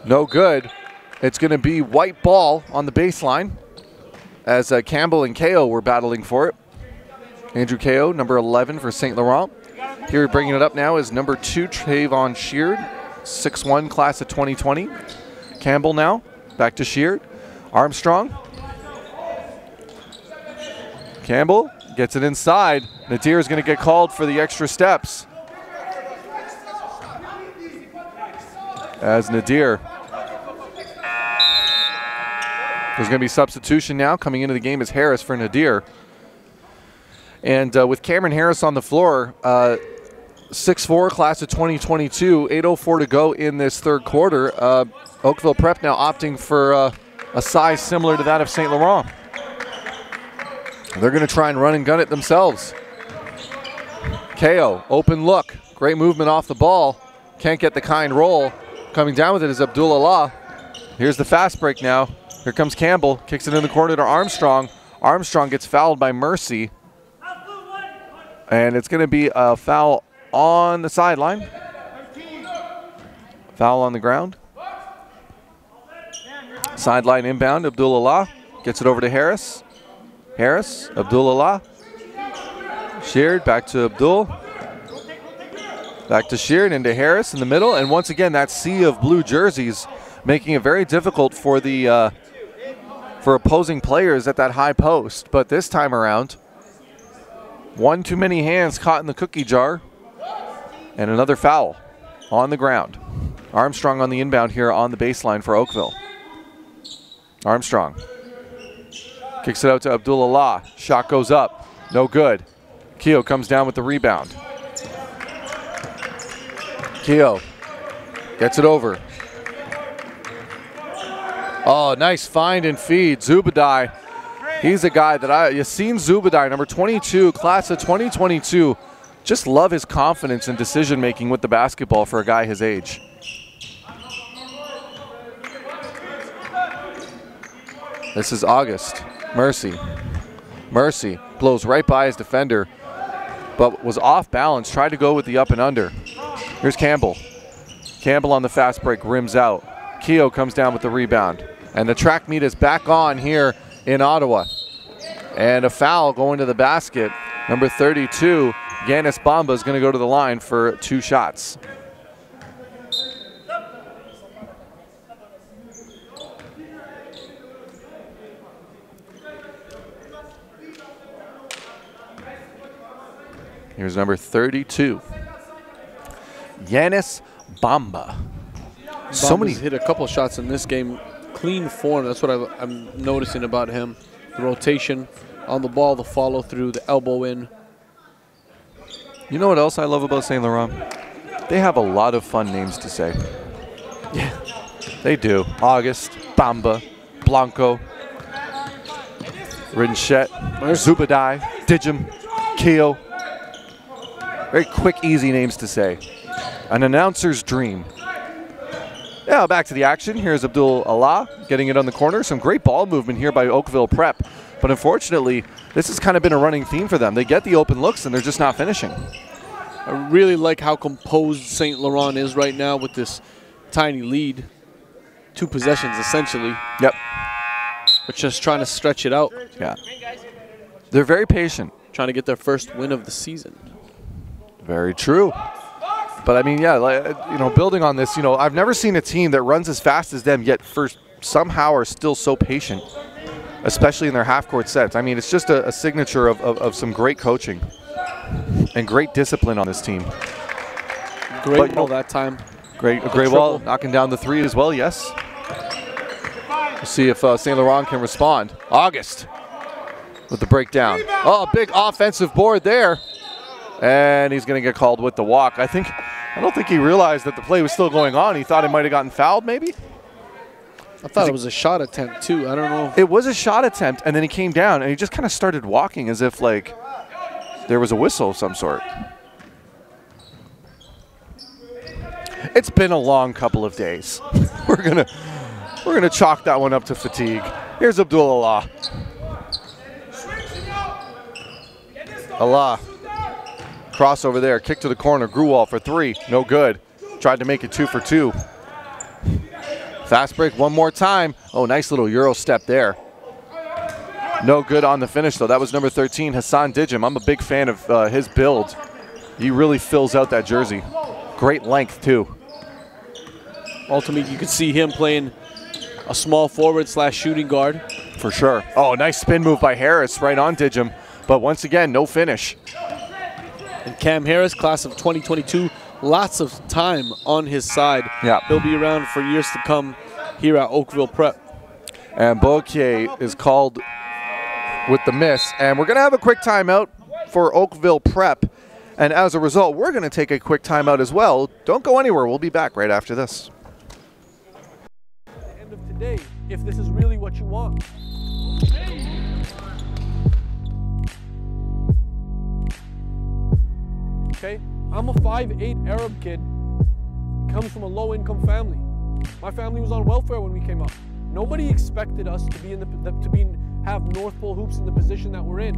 No good. It's going to be white ball on the baseline as Campbell and Ko were battling for it. Andrew Ko, number 11 for Saint Laurent. Here bringing it up now is number 2, Trayvon Sheard, 6'1", class of 2020. Campbell now, back to Sheard. Armstrong. Campbell gets it inside. Nadir is going to get called for the extra steps. As Nadir. There's going to be substitution now. Coming into the game is Harris for Nadir. And with Cameron Harris on the floor, 6'4", class of 2022, 8:04 to go in this third quarter. Oakville Prep now opting for a size similar to that of Saint Laurent. They're going to try and run and gun it themselves. Ko, open look. Great movement off the ball. Can't get the kind roll. Coming down with it is Abdullah. Here's the fast break now. Here comes Campbell. Kicks it in the corner to Armstrong. Armstrong gets fouled by Mercy. And it's going to be a foul on the sideline. Foul on the ground. Sideline inbound. Abdullah gets it over to Harris. Harris, Abdullah. Sheard back to Abdul. Back to Sheard, into Harris in the middle. And once again, that sea of blue jerseys making it very difficult for the for opposing players at that high post. But this time around, one too many hands caught in the cookie jar, and another foul on the ground. Armstrong on the inbound here on the baseline for Oakville. Armstrong kicks it out to Abdullah. Shot goes up, no good. Keogh comes down with the rebound. Keogh gets it over. Oh, nice find and feed. Zubadai. He's a guy that Yassine Zubadai, number 22, class of 2022. Just love his confidence and decision-making with the basketball for a guy his age. This is August. Mercy. Mercy blows right by his defender, but was off balance, tried to go with the up and under. Here's Campbell. Campbell on the fast break, rims out. Keogh comes down with the rebound. And the track meet is back on here in Ottawa. And a foul going to the basket. Number 32, Ganis Bamba, is going to go to the line for 2 shots. Here's number 32, Yanis Bamba. So many hit a couple shots in this game. Clean form. That's what I'm noticing about him. The rotation on the ball, the follow through, the elbow in. You know what else I love about Saint Laurent? They have a lot of fun names to say. Yeah, they do. August, Bamba, Blanco, Rinchet, Zubadai, Dijum, Keo. Very quick, easy names to say. An announcer's dream. Yeah, back to the action. Here's Abdul Allah getting it on the corner. Some great ball movement here by Oakville Prep. But unfortunately, this has kind of been a running theme for them. They get the open looks and they're just not finishing. I really like how composed Saint Laurent is right now with this tiny lead. 2 possessions, essentially. Yep. But just trying to stretch it out. Yeah. They're very patient. Trying to get their first win of the season. Very true. But I mean, yeah, you know, building on this, you know, I've never seen a team that runs as fast as them yet somehow are still so patient, especially in their half-court sets. I mean, it's just a signature of some great coaching and great discipline on this team. Great ball that time. Great ball, knocking down the 3 as well, yes. We'll see if Saint Laurent can respond. August with the breakdown. Oh, big offensive board there. And he's going to get called with the walk. I don't think he realized that the play was still going on. He thought he might have gotten fouled, maybe? I thought it was a shot attempt, too. I don't know. It was a shot attempt, and then he came down, and he just kind of started walking as if, like, there was a whistle of some sort. It's been a long couple of days. We're gonna chalk that one up to fatigue. Here's Abdullah. Allah. Crossover there, kick to the corner, Gruwal for 3, no good. Tried to make it 2 for 2. Fast break one more time. Oh, nice little Euro step there. No good on the finish though. That was number 13, Hassan Dijum. I'm a big fan of his build. He really fills out that jersey. Great length too. Ultimately, you could see him playing a small forward / shooting guard. For sure. Oh, nice spin move by Harris right on Dijum. But once again, no finish. And Cam Harris, class of 2022, lots of time on his side. Yeah. He'll be around for years to come here at Oakville Prep. And Bouquet is called with the miss. And we're going to have a quick timeout for Oakville Prep. And as a result, we're going to take a quick timeout as well. Don't go anywhere. We'll be back right after this. At the end of today, if this is really what you want. Okay, I'm a 5'8" Arab kid, comes from a low-income family. My family was on welfare when we came up. Nobody expected us to be have North Pole hoops in the position that we're in.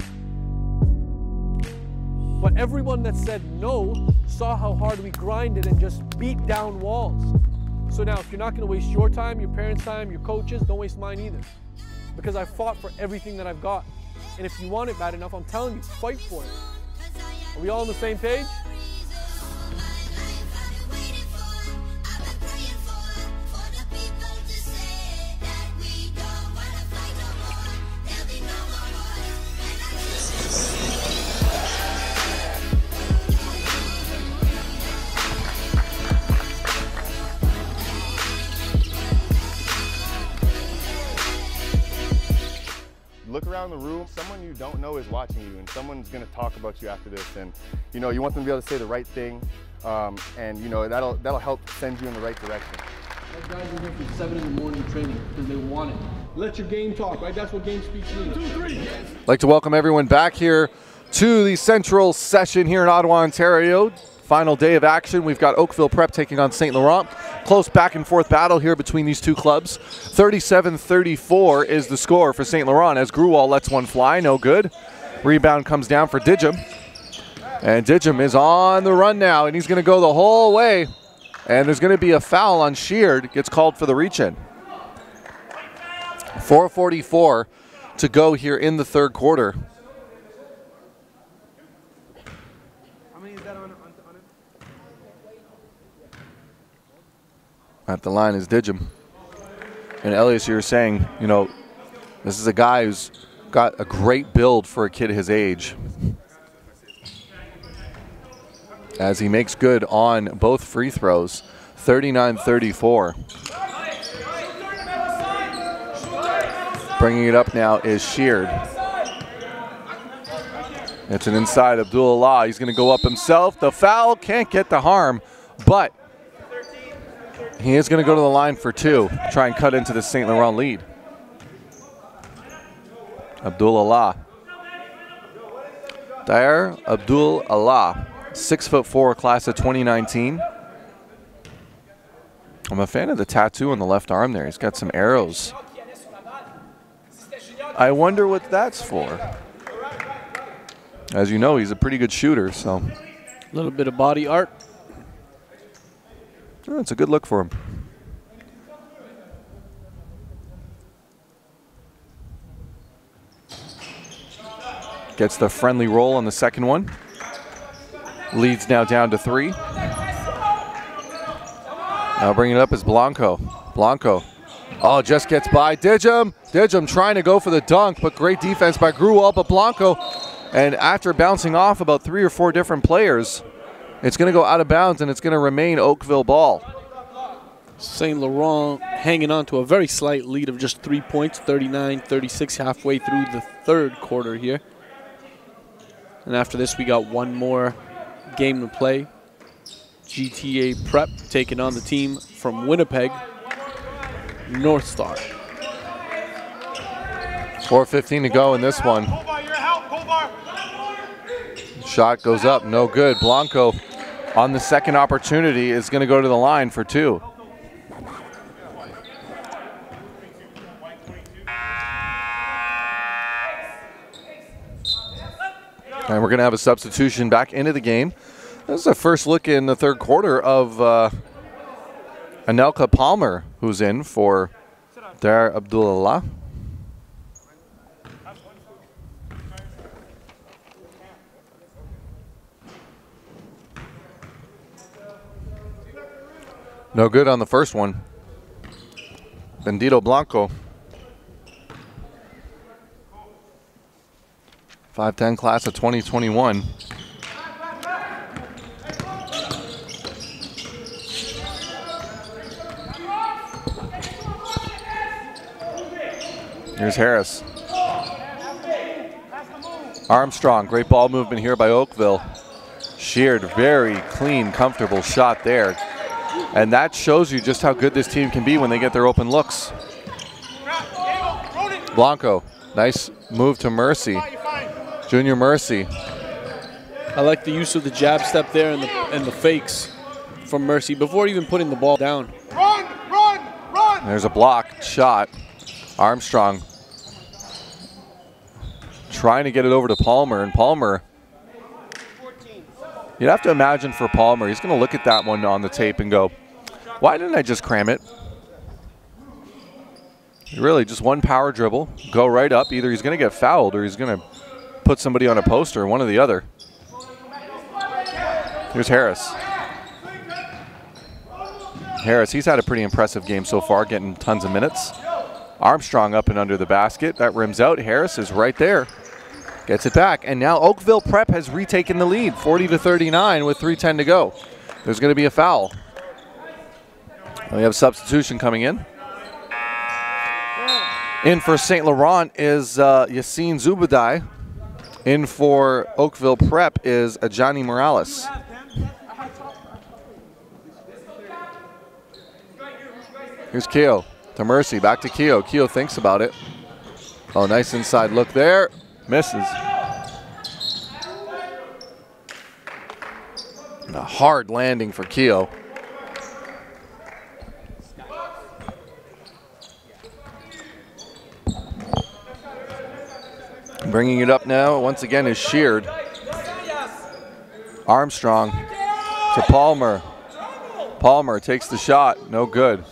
But everyone that said no saw how hard we grinded and just beat down walls. So now, if you're not going to waste your time, your parents' time, your coaches, don't waste mine either. Because I fought for everything that I've got. And if you want it bad enough, I'm telling you, fight for it. Are we all on the same page? Look around the room, someone you don't know is watching you, and someone's going to talk about you after this, and you know, you want them to be able to say the right thing, and you know, that'll help send you in the right direction. Those guys are here from 7 in the morning training because they want it. Let your game talk, right? That's what game speaks means. 2, 3. I'd like to welcome everyone back here to the central session here in Ottawa, Ontario. Final day of action. We've got Oakville Prep taking on Saint Laurent. Close back and forth battle here between these two clubs. 37-34 is the score for Saint Laurent as Gruwal lets one fly, no good. Rebound comes down for Dijum. And Dijum is on the run now, and he's going to go the whole way. And there's going to be a foul on Sheard. Gets called for the reach-in. 4:44 to go here in the third quarter. At the line is Dijum. And Elias, you were saying, you know, this is a guy who's got a great build for a kid his age. as he makes good on both free throws, 39-34. Bringing it up now is Sheard. It's an inside Abdul-Allah. He's going to go up himself. The foul, can't get the harm, but he is going to go to the line for 2, try and cut into the Saint Laurent lead. Abdul-Allah. Dair Abdul-Allah, 6'4", class of 2019. I'm a fan of the tattoo on the left arm there. He's got some arrows. I wonder what that's for. As you know, he's a pretty good shooter, so. A little bit of body art. Oh, it's a good look for him. Gets the friendly roll on the second one. Leads now down to 3. Now bringing it up is Blanco. Blanco. Oh, just gets by Dijum. Dijum trying to go for the dunk, but great defense by Gruwald, but Blanco. And after bouncing off about 3 or 4 different players, it's going to go out of bounds, and it's going to remain Oakville ball. Saint Laurent hanging on to a very slight lead of just 3 points, 39-36 halfway through the third quarter here. And after this, we got one more game to play. GTA Prep taking on the team from Winnipeg, North Star. 4:15 to go in this one. Shot goes up, no good. Blanco on the second opportunity is going to go to the line for 2. And we're going to have a substitution back into the game. This is the first look in the third quarter of Anelka Palmer, who's in for Dair Abdul-Allah. No good on the first one. Bendito Blanco. 5'10", class of 2021. Here's Harris. Armstrong, great ball movement here by Oakville. Sheared, very clean, comfortable shot there. And that shows you just how good this team can be when they get their open looks. Blanco, nice move to Mercy. Junior Mercy. I like the use of the jab step there and the fakes from Mercy before even putting the ball down. Run! There's a block shot. Armstrong trying to get it over to Palmer, and Palmer, you'd have to imagine for Palmer, he's going to look at that one on the tape and go, why didn't I just cram it? Really, just one power dribble, go right up. Either he's going to get fouled or he's going to put somebody on a poster, one or the other. Here's Harris. Harris, he's had a pretty impressive game so far, getting tons of minutes. Armstrong up and under the basket. That rims out. Harris is right there. Gets it back. And now Oakville Prep has retaken the lead, 40-39 with 3:10 to go. There's going to be a foul. We have a substitution coming in. In for Saint Laurent is Yassine Zubadai. In for Oakville Prep is Ajani Morales. Here's Keogh to Mercy, back to Keogh. Keogh thinks about it. Oh, nice inside look there. Misses. And a hard landing for Keogh. Bringing it up now, once again, is Sheared. Armstrong to Palmer. Palmer takes the shot, no good.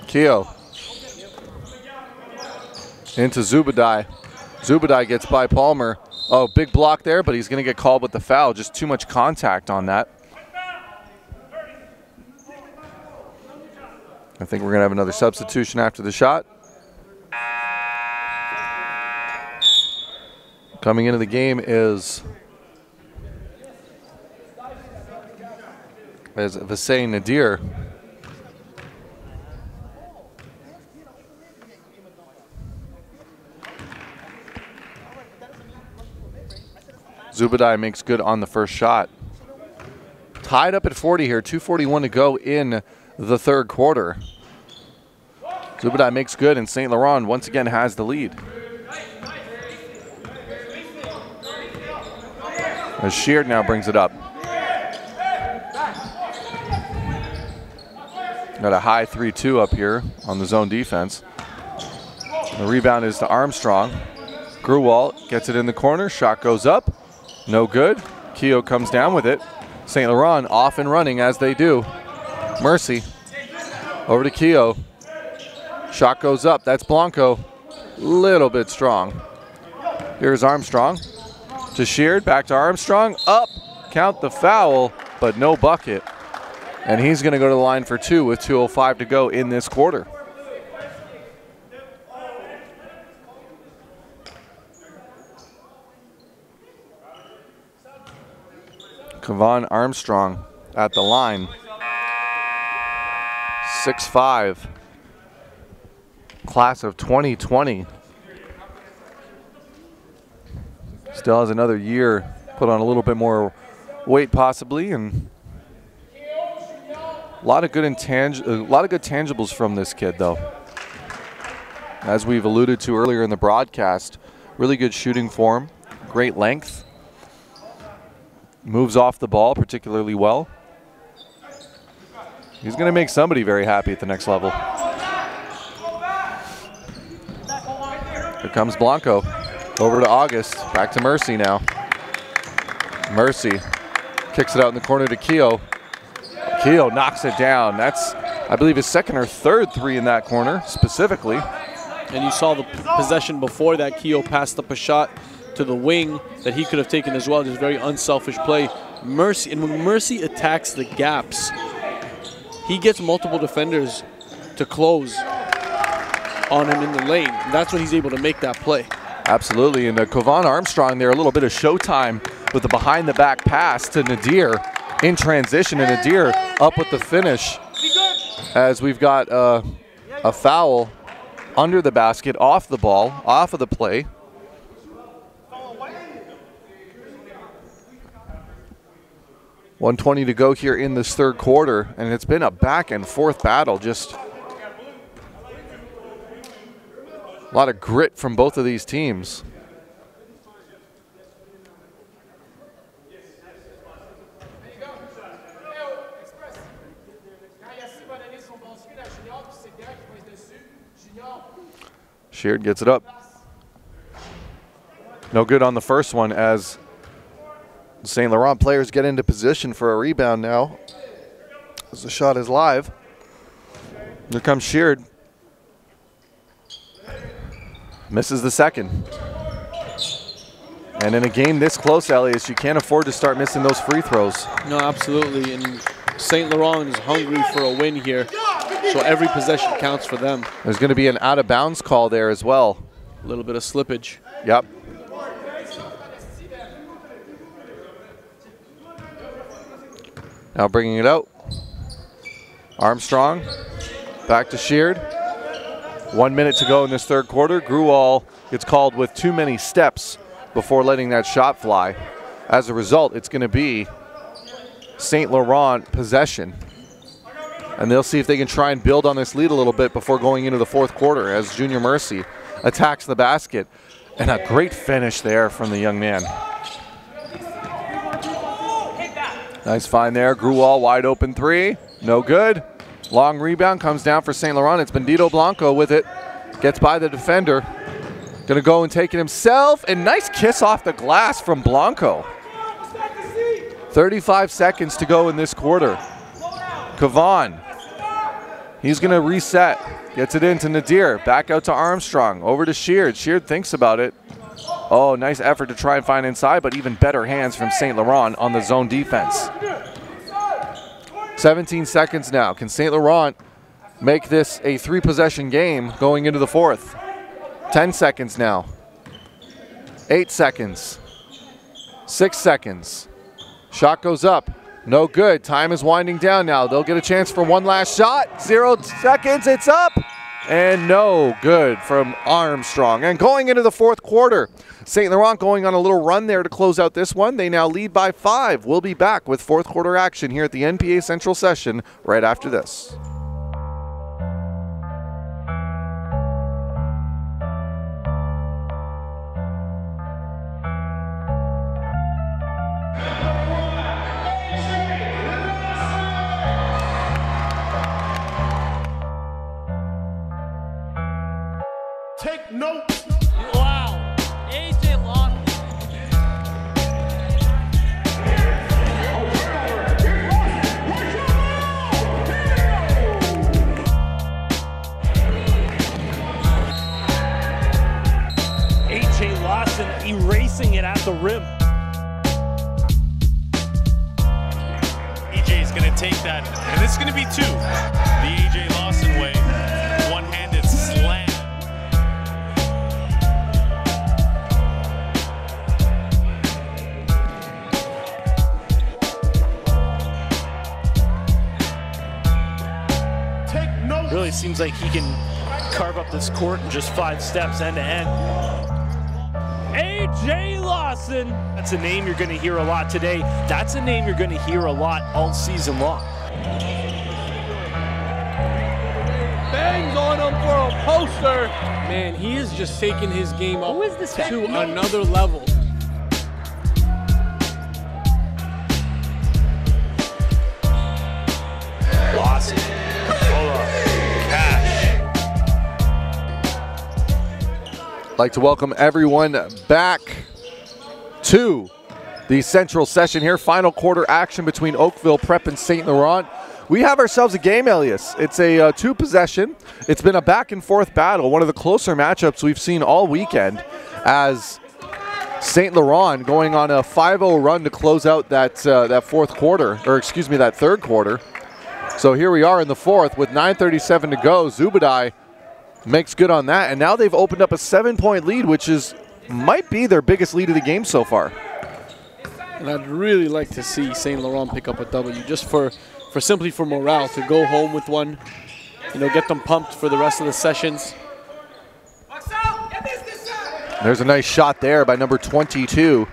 Keogh into Zubadai. Zubadai gets by Palmer. Oh, big block there, but he's going to get called with the foul. Just too much contact on that. I think we're going to have another substitution after the shot. Coming into the game is as Vasey Nadir. Zubadai makes good on the first shot. Tied up at 40 here, 2:41 to go in the third quarter. Zubadai makes good, and Saint Laurent once again has the lead. As Sheard now brings it up. Got a high 3-2 up here on the zone defense. The rebound is to Armstrong. Grewalt gets it in the corner, shot goes up. No good. Keogh comes down with it. Saint Laurent off and running as they do. Mercy over to Keogh. Shot goes up. That's Blanco. Little bit strong. Here's Armstrong to Sheard. Back to Armstrong. Up. Count the foul, but no bucket. And he's going to go to the line for 2 with 2:05 to go in this quarter. Kevon Armstrong at the line. 6'5", class of 2020. Still has another year, put on a little bit more weight possibly, and a lot of good tangibles from this kid though. As we've alluded to earlier in the broadcast, really good shooting form, great length. Moves off the ball particularly well. He's going to make somebody very happy at the next level. Here comes Blanco. Over to August. Back to Mercy now. Mercy kicks it out in the corner to Keogh. Keogh knocks it down. That's, I believe, his second or third 3 in that corner specifically. And you saw the possession before that. Keogh passed up a shot to the wing that he could have taken as well. Just very unselfish play. Mercy, and when Mercy attacks the gaps, he gets multiple defenders to close on him in the lane. And that's when he's able to make that play. Absolutely, and Kevon Armstrong there, a little bit of showtime with the behind-the-back pass to Nadir in transition, and Nadir up with the finish as we've got a foul under the basket, off the ball, off of the play. .120 to go here in this third quarter, and it's been a back and forth battle. Just a lot of grit from both of these teams. Sheard gets it up. No good on the first one as Saint Laurent players get into position for a rebound now as the shot is live. Here comes Sheard. Misses the second. And in a game this close, Elias, you can't afford to start missing those free throws. No, absolutely. And Saint Laurent is hungry for a win here, so every possession counts for them. There's going to be an out-of-bounds call there as well. A little bit of slippage. Yep. Now bringing it out. Armstrong back to Sheard. 1 minute to go in this third quarter. Grewal gets called with too many steps before letting that shot fly. As a result, it's going to be Saint Laurent possession. And they'll see if they can try and build on this lead a little bit before going into the fourth quarter as Junior Mercy attacks the basket. And a great finish there from the young man. Nice find there. Grewal wide open 3. No good. Long rebound comes down for Saint Laurent. It's Bandito Blanco with it. Gets by the defender. Gonna go and take it himself. And nice kiss off the glass from Blanco. 35 seconds to go in this quarter. Kevon. He's gonna reset. Gets it into Nadir. Back out to Armstrong. Over to Sheard. Sheard thinks about it. Oh, nice effort to try and find inside, but even better hands from Saint Laurent on the zone defense. 17 seconds now. Can Saint Laurent make this a 3-possession game going into the fourth? 10 seconds now. 8 seconds. 6 seconds. Shot goes up. No good. Time is winding down now. They'll get a chance for one last shot. 0 seconds. It's up. And no good from Armstrong. And going into the fourth quarter, Saint-Laurent going on a little run there to close out this one. They now lead by 5. We'll be back with fourth quarter action here at the NPA Central session right after this. Take note. Wow. AJ Lawson. AJ Lawson erasing it at the rim. EJ's going to take that, and this is going to be 2. The AJ Lawson way. One-handed slam. Really seems like he can carve up this court in just 5 steps end to end. AJ Lawson. That's a name you're going to hear a lot today. That's a name you're going to hear a lot all season long. Bangs on him for a poster. Man, he is just taking his game up to another level. Lawson. I'd like to welcome everyone back to the Central session here. Final quarter action between Oakville Prep and Saint-Laurent. We have ourselves a game, Elias. It's a 2-possession. It's been a back-and-forth battle, one of the closer matchups we've seen all weekend, as Saint-Laurent going on a 5-0 run to close out that fourth quarter, or excuse me, that third quarter. So here we are in the fourth with 9:37 to go. Zubadai makes good on that, and now they've opened up a 7-point lead, which might be their biggest lead of the game so far. And I'd really like to see Saint-Laurent pick up a W, just for simply for morale, to go home with one, get them pumped for the rest of the sessions. There's a nice shot there by number 22,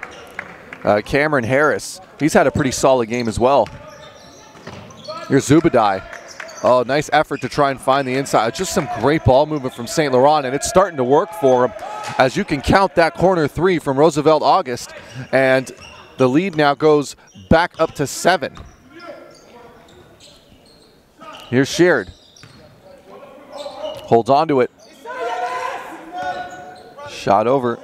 Cameron Harris. He's had a pretty solid game as well. Here's Zubadai. Oh, nice effort to try and find the inside. Just some great ball movement from Saint-Laurent, and it's starting to work for him, as you can count that corner 3 from Roosevelt August, and the lead now goes back up to 7. Here's Sheard. Holds on to it. Shot over.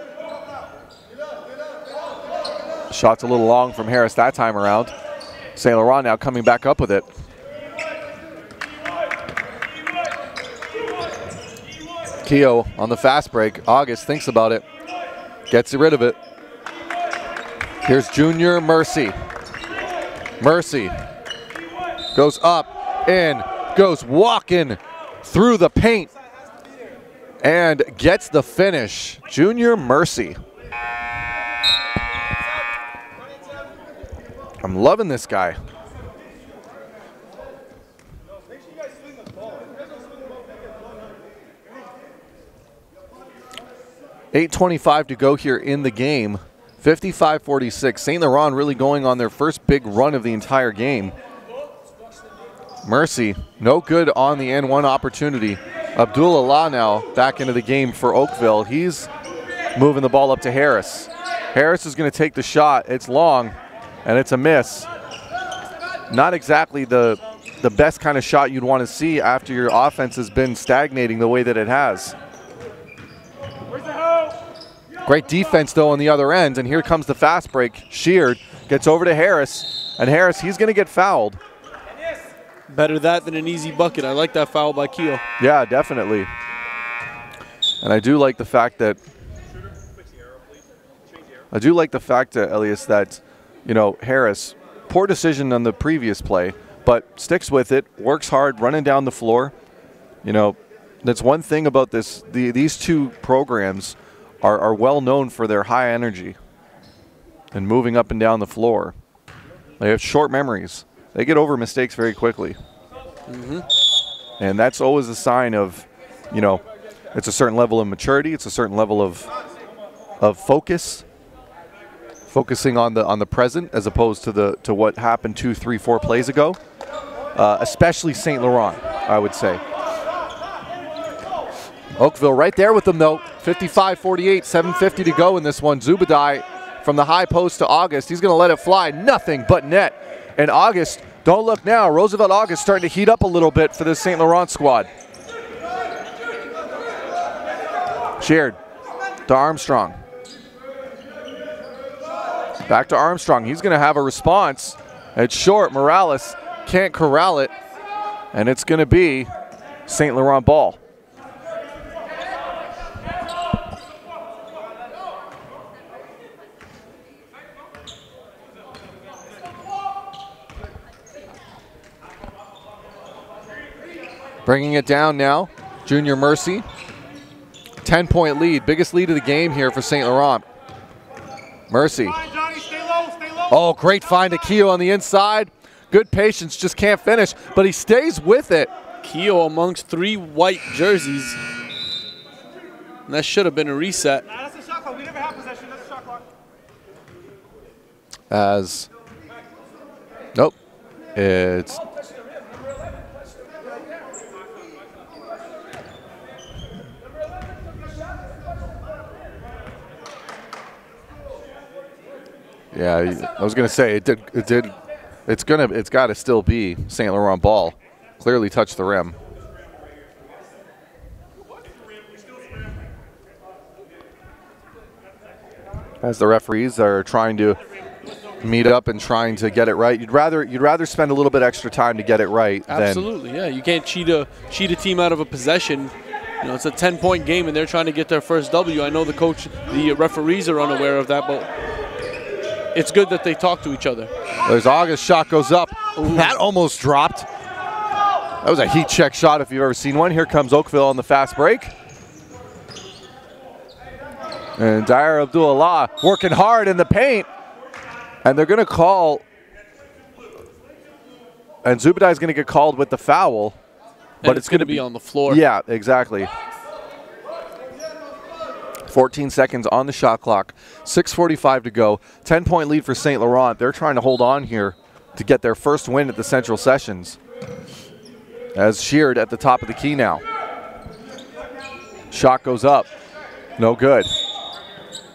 Shot's a little long from Harris that time around. Saint-Laurent now coming back up with it. Keogh on the fast break. August thinks about it. Gets rid of it. Here's Junior Mercy. Mercy goes up, in, goes walking through the paint, and gets the finish. Junior Mercy. I'm loving this guy. .8:25 to go here in the game. 55-46. Saint-Laurent really going on their first big run of the entire game. Mercy, no good on the N1 opportunity. Abdullah now back into the game for Oakville. He's moving the ball up to Harris. Harris is going to take the shot. It's long, and it's a miss. Not exactly the best kind of shot you'd want to see after your offense has been stagnating the way that it has. Great defense, though, on the other end, and here comes the fast break. Sheard gets over to Harris, and Harris, he's going to get fouled. Better that than an easy bucket. I like that foul by Keogh. Yeah, definitely. And I do like the fact that Elias, that, Harris, poor decision on the previous play, but sticks with it, works hard, running down the floor. That's one thing about this. These two programs are well known for their high energy and moving up and down the floor. They have short memories. They get over mistakes very quickly. And that's always a sign of, you know, it's a certain level of maturity. It's a certain level of focus. Focusing on the present as opposed to what happened 2, 3, 4 plays ago. Especially Saint-Laurent, I would say. Oakville right there with them, though. 55-48, 7:50 to go in this one. Zubadai from the high post to August. He's going to let it fly. Nothing but net. And August, don't look now. Roosevelt August starting to heat up a little bit for this Saint-Laurent squad. Sheard to Armstrong. Back to Armstrong. He's going to have a response. It's short. Morales can't corral it. And it's going to be Saint-Laurent ball. Bringing it down now, Junior Mercy. 10-point lead, biggest lead of the game here for Saint-Laurent. Mercy. Oh, great find to Keogh on the inside. Good patience, just can't finish, but he stays with it. Keogh amongst 3 white jerseys. And that should have been a reset. That's a shot clock. We never have possession. That's a shot clock. As, nope, it's yeah, I was gonna say it's got to still be Saint-Laurent ball. Clearly touched the rim. As the referees are trying to meet up and trying to get it right, you'd rather spend a little bit extra time to get it right. Absolutely, yeah. You can't cheat a team out of a possession. You know, it's a 10-point game, and they're trying to get their first W. I know the referees are unaware of that, but it's good that they talk to each other. There's August, shot goes up. Ooh. That almost dropped. That was a heat check shot if you've ever seen one. Here comes Oakville on the fast break. And Dyer Abdullah working hard in the paint. And they're going to call. And Zubadai is going to get called with the foul. But it's going to be on the floor. Yeah, exactly. 14 seconds on the shot clock. 6:45 to go. 10-point lead for Saint-Laurent. They're trying to hold on here to get their first win at the Central Sessions. As Sheard at the top of the key now. Shot goes up. No good.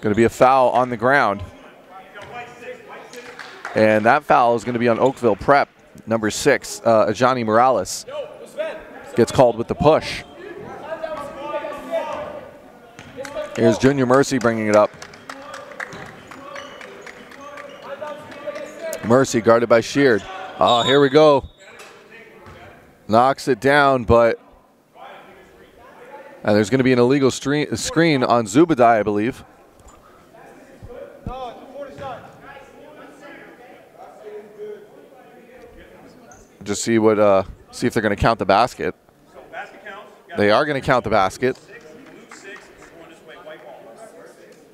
Going to be a foul on the ground. And that foul is going to be on Oakville Prep. Number 6, Ajani Morales. Gets called with the push. Here's Junior Mercy bringing it up. Mercy guarded by Sheard. Oh, here we go. Knocks it down, but there's going to be an illegal screen on Zubadai, I believe. Just see what see if they're going to count the basket. They are going to count the basket.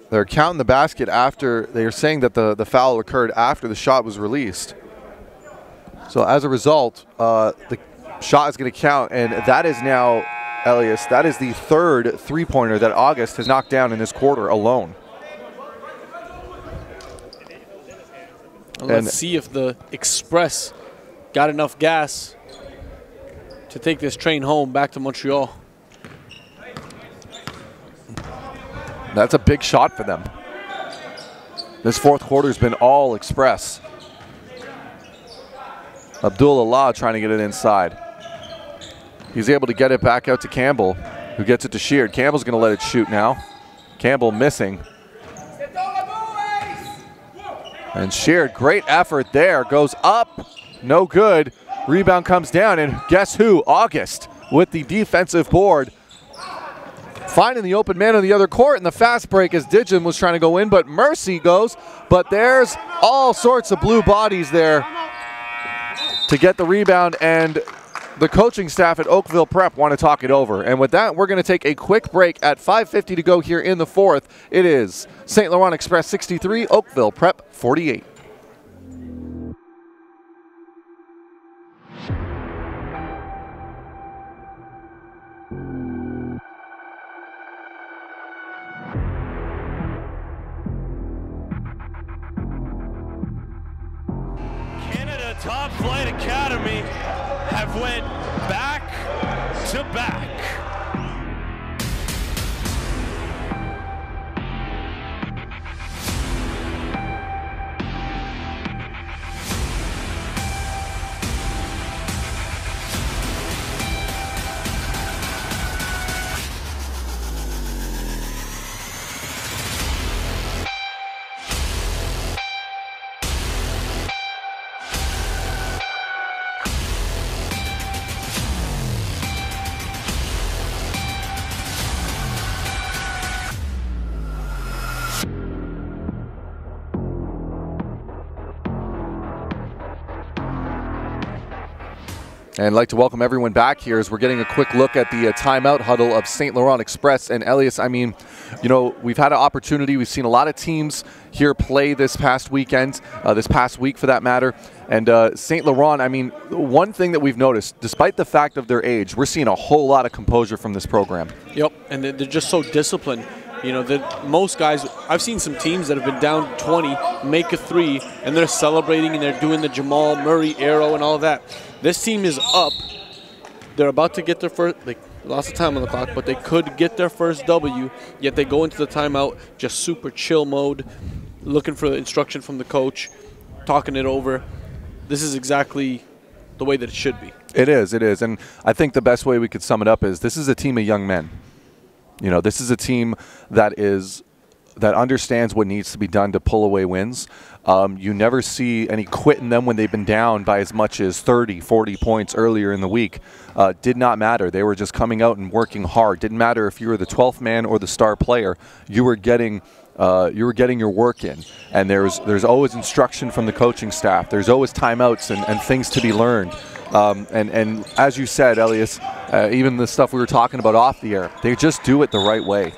They're counting the basket after. They are saying that the foul occurred after the shot was released. So as a result, the shot is going to count, and that is now, Elias, that is the third three-pointer that August has knocked down in this quarter alone. Let's see if the Express got enough gas to take this train home back to Montreal. That's a big shot for them. This fourth quarter has been all Express. Abdullah trying to get it inside. He's able to get it back out to Campbell, who gets it to Sheard. Campbell's going to let it shoot now. Campbell missing. And Sheard, great effort there. Goes up, no good. Rebound comes down, and guess who? August with the defensive board. Finding the open man on the other court in the fast break as Digim was trying to go in, but Mercy goes. But there's all sorts of blue bodies there to get the rebound, and the coaching staff at Oakville Prep want to talk it over. And with that, we're going to take a quick break at 5:50 to go here in the fourth. It is Saint-Laurent Express 63, Oakville Prep 48. Top Flight Academy have went back to back. And I'd like to welcome everyone back here as we're getting a quick look at the timeout huddle of Saint-Laurent Express. And Elias, I mean, you know, we've had an opportunity. We've seen a lot of teams here play this past weekend, this past week for that matter. And Saint-Laurent, I mean, one thing that we've noticed, despite the fact of their age, we're seeing a whole lot of composure from this program. Yep, and they're just so disciplined. You know, that most guys, I've seen some teams that have been down 20, make a 3, and they're celebrating and they're doing the Jamal Murray arrow and all of that. This team is up. They're about to get their first, they lost the time on the clock, but they could get their first W, yet they go into the timeout just super chill mode, looking for instruction from the coach, talking it over. This is exactly the way that it should be. It is, and I think the best way we could sum it up is this is a team of young men. You know, this is a team that understands what needs to be done to pull away wins. You never see any quit in them when they've been down by as much as 30, 40 points earlier in the week. Did not matter. They were just coming out and working hard. Didn't matter if you were the 12th man or the star player. You were getting your work in. And there's always instruction from the coaching staff. There's always timeouts and things to be learned. And as you said, Elias, even the stuff we were talking about off the air, they just do it the right way.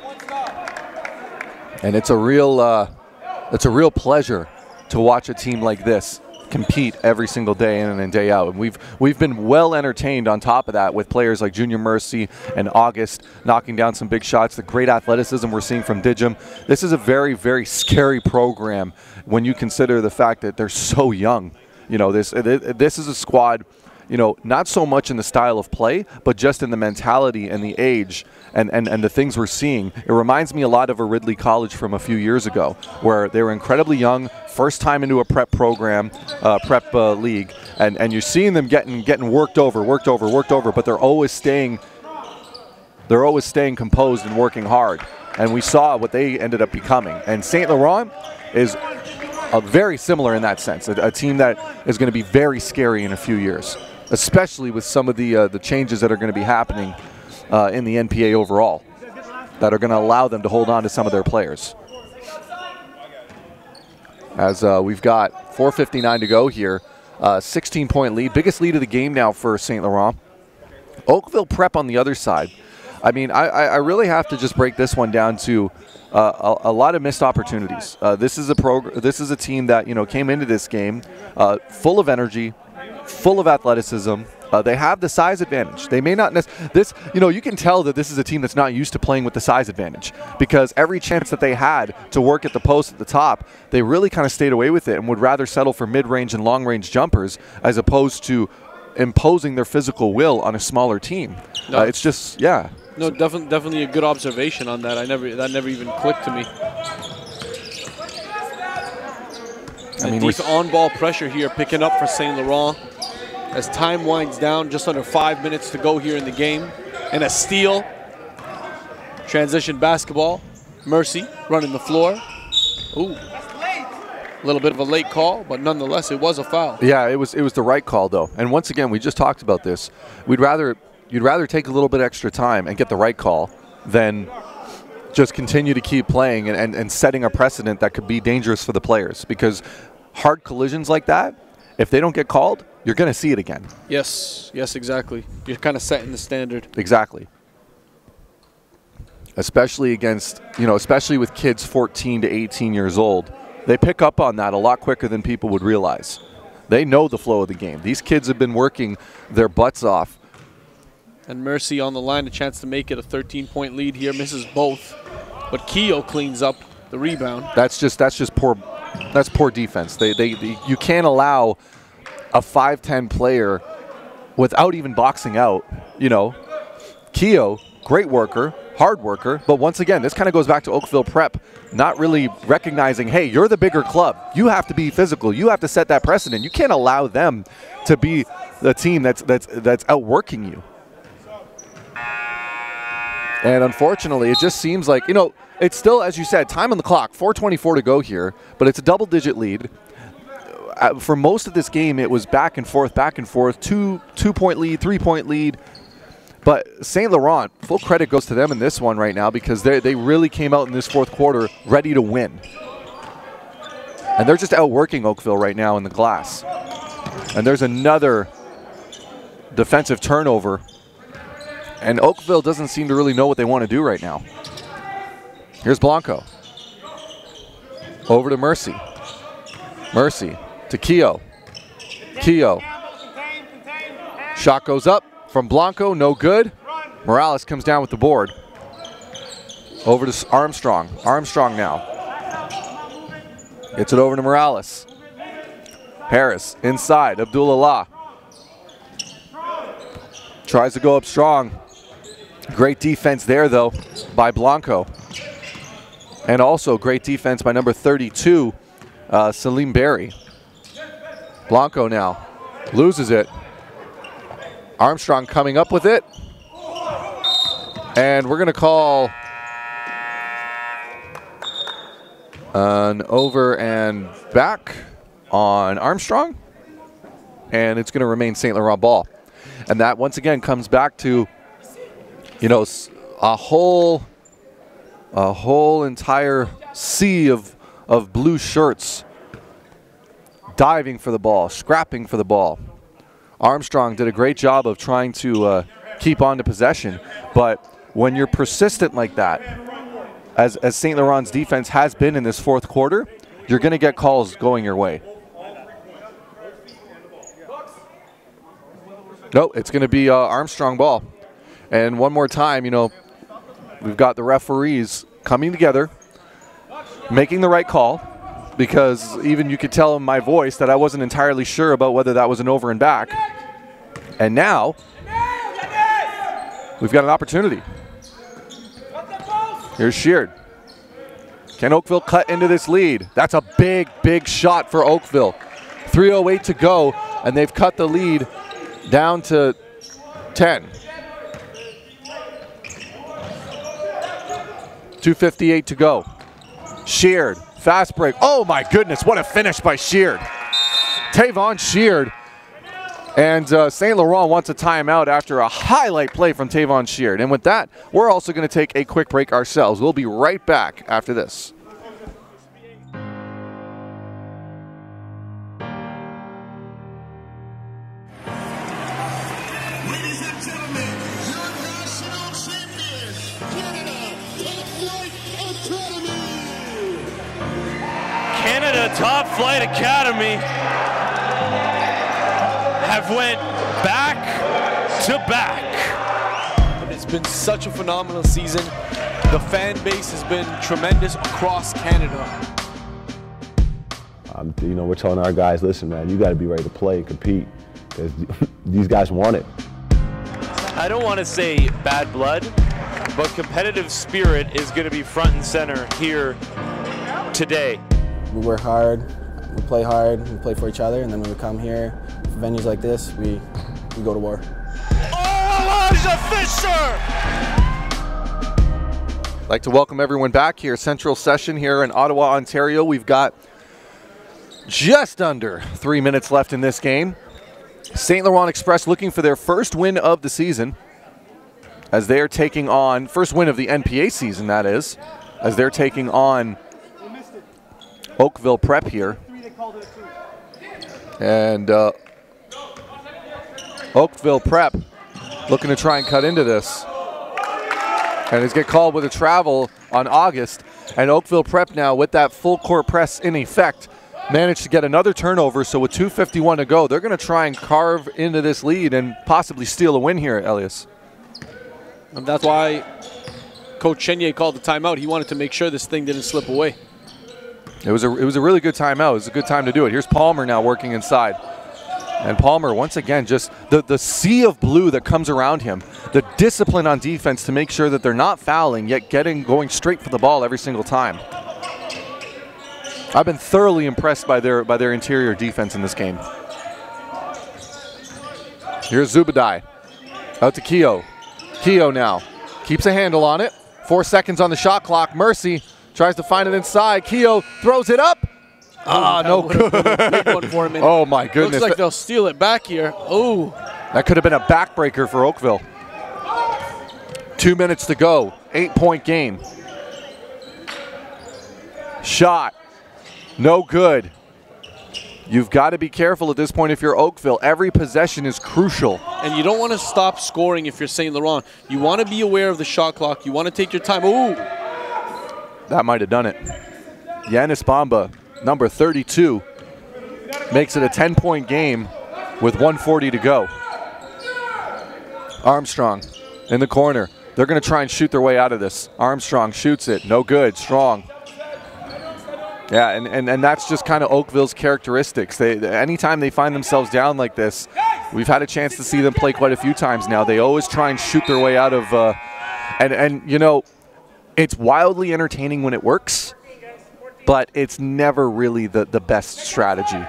And it's a real pleasure to watch a team like this compete every single day in and day out. And we've been well entertained on top of that with players like Junior Mercy and August knocking down some big shots, the great athleticism we're seeing from Digim. This is a very, very scary program when you consider the fact that they're so young. You know, this is a squad, you know, not so much in the style of play, but just in the mentality and the age and the things we're seeing. It reminds me a lot of a Ridley College from a few years ago, where they were incredibly young, first time into a prep program, prep league, and you're seeing them getting worked over, but they're always staying composed and working hard. And we saw what they ended up becoming. And Saint-Laurent is very similar in that sense, a team that is going to be very scary in a few years, especially with some of the changes that are going to be happening in the NPA overall that are going to allow them to hold on to some of their players. As we've got 4:59 to go here, 16-point lead, biggest lead of the game now for Saint-Laurent. Oakville Prep on the other side. I mean, I really have to just break this one down to a lot of missed opportunities. This is a team that, you know, came into this game full of energy, full of athleticism. They have the size advantage. They may not you know, you can tell that this is a team that's not used to playing with the size advantage, because every chance that they had to work at the post at the top, they really kind of stayed away with it and would rather settle for mid-range and long-range jumpers as opposed to imposing their physical will on a smaller team. No. It's just, yeah. No, definitely a good observation on that. That never even clicked to me. I mean, deep on-ball pressure here picking up for Saint-Laurent as time winds down. Just under 5 minutes to go here in the game. And a steal. Transition basketball. Mercy running the floor. Ooh. A little bit of a late call, but nonetheless, it was a foul. Yeah, it was the right call, though. And once again, we just talked about this. You'd rather take a little bit extra time and get the right call than just continue to keep playing and setting a precedent that could be dangerous for the players. Because hard collisions like that, if they don't get called, you're going to see it again. Yes, exactly. You're kind of setting the standard. Exactly. Especially with kids 14 to 18 years old. They pick up on that a lot quicker than people would realize. They know the flow of the game. These kids have been working their butts off. And Mercy on the line, a chance to make it a 13-point lead here. Misses both, but Keogh cleans up the rebound. That's just poor defense. You can't allow a 5'10" player without even boxing out. You know, Keogh, great worker, hard worker, but once again, this kind of goes back to Oakville Prep not really recognizing, hey, you're the bigger club. You have to be physical. You have to set that precedent. You can't allow them to be the team that's outworking you. And unfortunately, it just seems like, you know, it's still, as you said, time on the clock, 4:24 to go here, but it's a double-digit lead. For most of this game, it was back and forth, 2-point lead, 3-point lead. But Saint-Laurent, full credit goes to them in this one right now because they really came out in this fourth quarter ready to win. And they're just outworking Oakville right now in the glass. And there's another defensive turnover. And Oakville doesn't seem to really know what they want to do right now. Here's Blanco. Over to Mercy. Mercy to Keogh. Keogh. Shot goes up from Blanco, no good. Morales comes down with the board. Over to Armstrong. Armstrong now. Gets it over to Morales. Harris inside. Abdullah. Tries to go up strong. Great defense there, though, by Blanco. And also great defense by number 32, Salim Berry. Blanco now loses it. Armstrong coming up with it. And we're going to call an over and back on Armstrong. And it's going to remain Saint-Laurent ball. And that, once again, comes back to, you know, a whole entire sea of blue shirts diving for the ball, scrapping for the ball. Armstrong did a great job of trying to keep on to possession, but when you're persistent like that, as St. Laurent's defense has been in this fourth quarter, you're going to get calls going your way. No, it's going to be Armstrong ball. And one more time, you know, we've got the referees coming together, making the right call, because even you could tell in my voice that I wasn't entirely sure about whether that was an over and back. And now, we've got an opportunity. Here's Sheard. Can Oakville cut into this lead? That's a big, big shot for Oakville. 3:08 to go, and they've cut the lead down to 10. 2:58 to go. Sheard, fast break. Oh my goodness, what a finish by Sheard. Tavon Sheard. And St. Laurent wants a timeout after a highlight play from Tavon Sheard. And with that, we're also going to take a quick break ourselves. We'll be right back after this. Canada Top Flight Academy have went back to back. It's been such a phenomenal season. The fan base has been tremendous across Canada. You know, we're telling our guys, listen, man, you got to be ready to play and compete because these guys want it. I don't want to say bad blood, but competitive spirit is going to be front and center here today. We work hard, we play hard, we play for each other, and then when we come here for venues like this, we go to war. Oh, Elijah Fisher! I'd like to welcome everyone back here. Central session here in Ottawa, Ontario. We've got just under 3 minutes left in this game. St. Laurent Express looking for their first win of the season as they are taking on, first win of the NPA season, that is, as they're taking on Oakville Prep here. And Oakville Prep looking to try and cut into this. And it's get called with a travel on August. And Oakville Prep now, with that full court press in effect, managed to get another turnover. So with 2:51 to go, they're going to try and carve into this lead and possibly steal a win here, Elias. And that's why Coach Chenier called the timeout. He wanted to make sure this thing didn't slip away. It was a really good timeout. It was a good time to do it. Here's Palmer now working inside. And Palmer, once again, just the sea of blue that comes around him, the discipline on defense to make sure that they're not fouling, yet going straight for the ball every single time. I've been thoroughly impressed by their interior defense in this game. Here's Zubadai. Out to Keogh. Keogh now keeps a handle on it. 4 seconds on the shot clock. Mercy tries to find it inside. Keogh throws it up. No good. Big one for him. Oh, my goodness. Looks like they'll steal it back here. Oh. That could have been a backbreaker for Oakville. 2 minutes to go. 8-point game. Shot. No good. You've got to be careful at this point if you're Oakville. Every possession is crucial. And you don't want to stop scoring if you're Saint Laurent. You want to be aware of the shot clock. You want to take your time. Ooh. That might have done it. Yanis Bamba, number 32, makes it a 10-point game with 1:40 to go. Armstrong in the corner. They're going to try and shoot their way out of this. Armstrong shoots it. No good. Strong. Yeah, and that's just kind of Oakville's characteristics. Anytime they find themselves down like this, we've had a chance to see them play quite a few times now. They always try and shoot their way out of, and you know, it's wildly entertaining when it works, but it's never really the best strategy.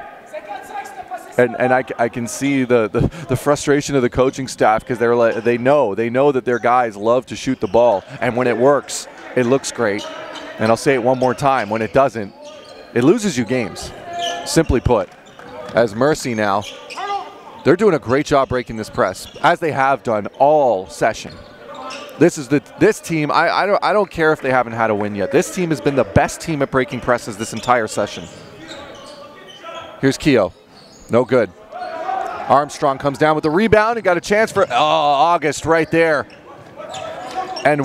And I can see the frustration of the coaching staff because they're like, they know that their guys love to shoot the ball, and when it works, it looks great. And I'll say it one more time: when it doesn't, it loses you games. Simply put, as Mercy now, they're doing a great job breaking this press, as they have done all session. This team. I don't care if they haven't had a win yet. This team has been the best team at breaking presses this entire session. Here's Keogh. No good. Armstrong comes down with the rebound. He got a chance for August right there. And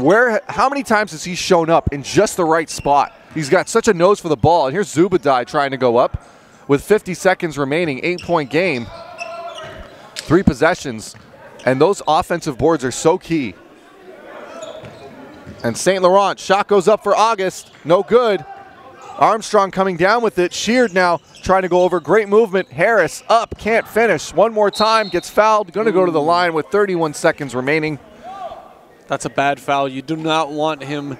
how many times has he shown up in just the right spot? He's got such a nose for the ball. And here's Zubadai trying to go up with 50 seconds remaining. 8-point game. 3 possessions. And those offensive boards are so key. And Saint Laurent, shot goes up for August. No good. Armstrong coming down with it. Sheard now trying to go over. Great movement. Harris up, can't finish. One more time, gets fouled. Going to go to the line with 31 seconds remaining. That's a bad foul. You do not want him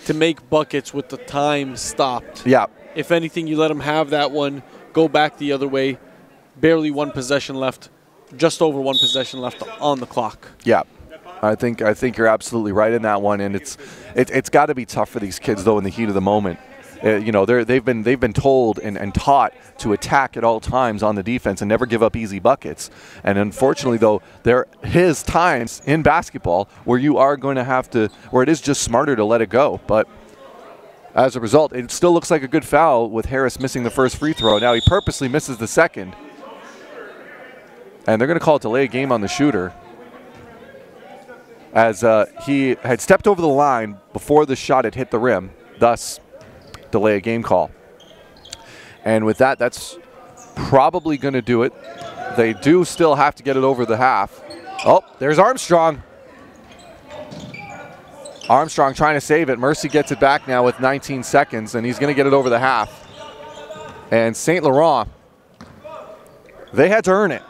to make buckets with the time stopped. Yeah. If anything, you let him have that one, go back the other way. Barely one possession left, just over one possession left on the clock. Yeah. I think you're absolutely right in that one, and it's got to be tough for these kids though in the heat of the moment. You know, they've been told and taught to attack at all times on the defense and never give up easy buckets. And unfortunately, though, there is times in basketball where you are going to have to, where it is just smarter to let it go. But as a result, it still looks like a good foul with Harris missing the first free throw. Now he purposely misses the second, and they're going to call it delay game on the shooter, as he had stepped over the line before the shot had hit the rim. Thus, delay a game call. And with that, that's probably going to do it. They do still have to get it over the half. Oh, there's Armstrong. Armstrong trying to save it. Mercy gets it back now with 19 seconds, and he's going to get it over the half. And Saint Laurent, they had to earn it,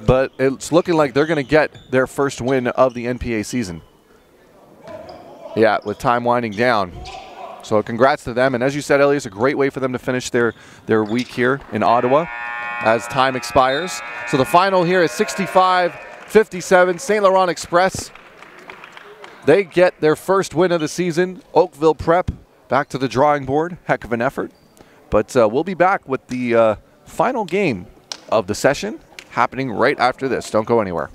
but it's looking like they're going to get their first win of the NPA season. Yeah, with time winding down. So congrats to them, and as you said, Elliot, it's a great way for them to finish their week here in Ottawa as time expires. So the final here is 65-57. Saint Laurent Express, they get their first win of the season. Oakville Prep back to the drawing board. Heck of an effort. But we'll be back with the final game of the session happening right after this. Don't go anywhere.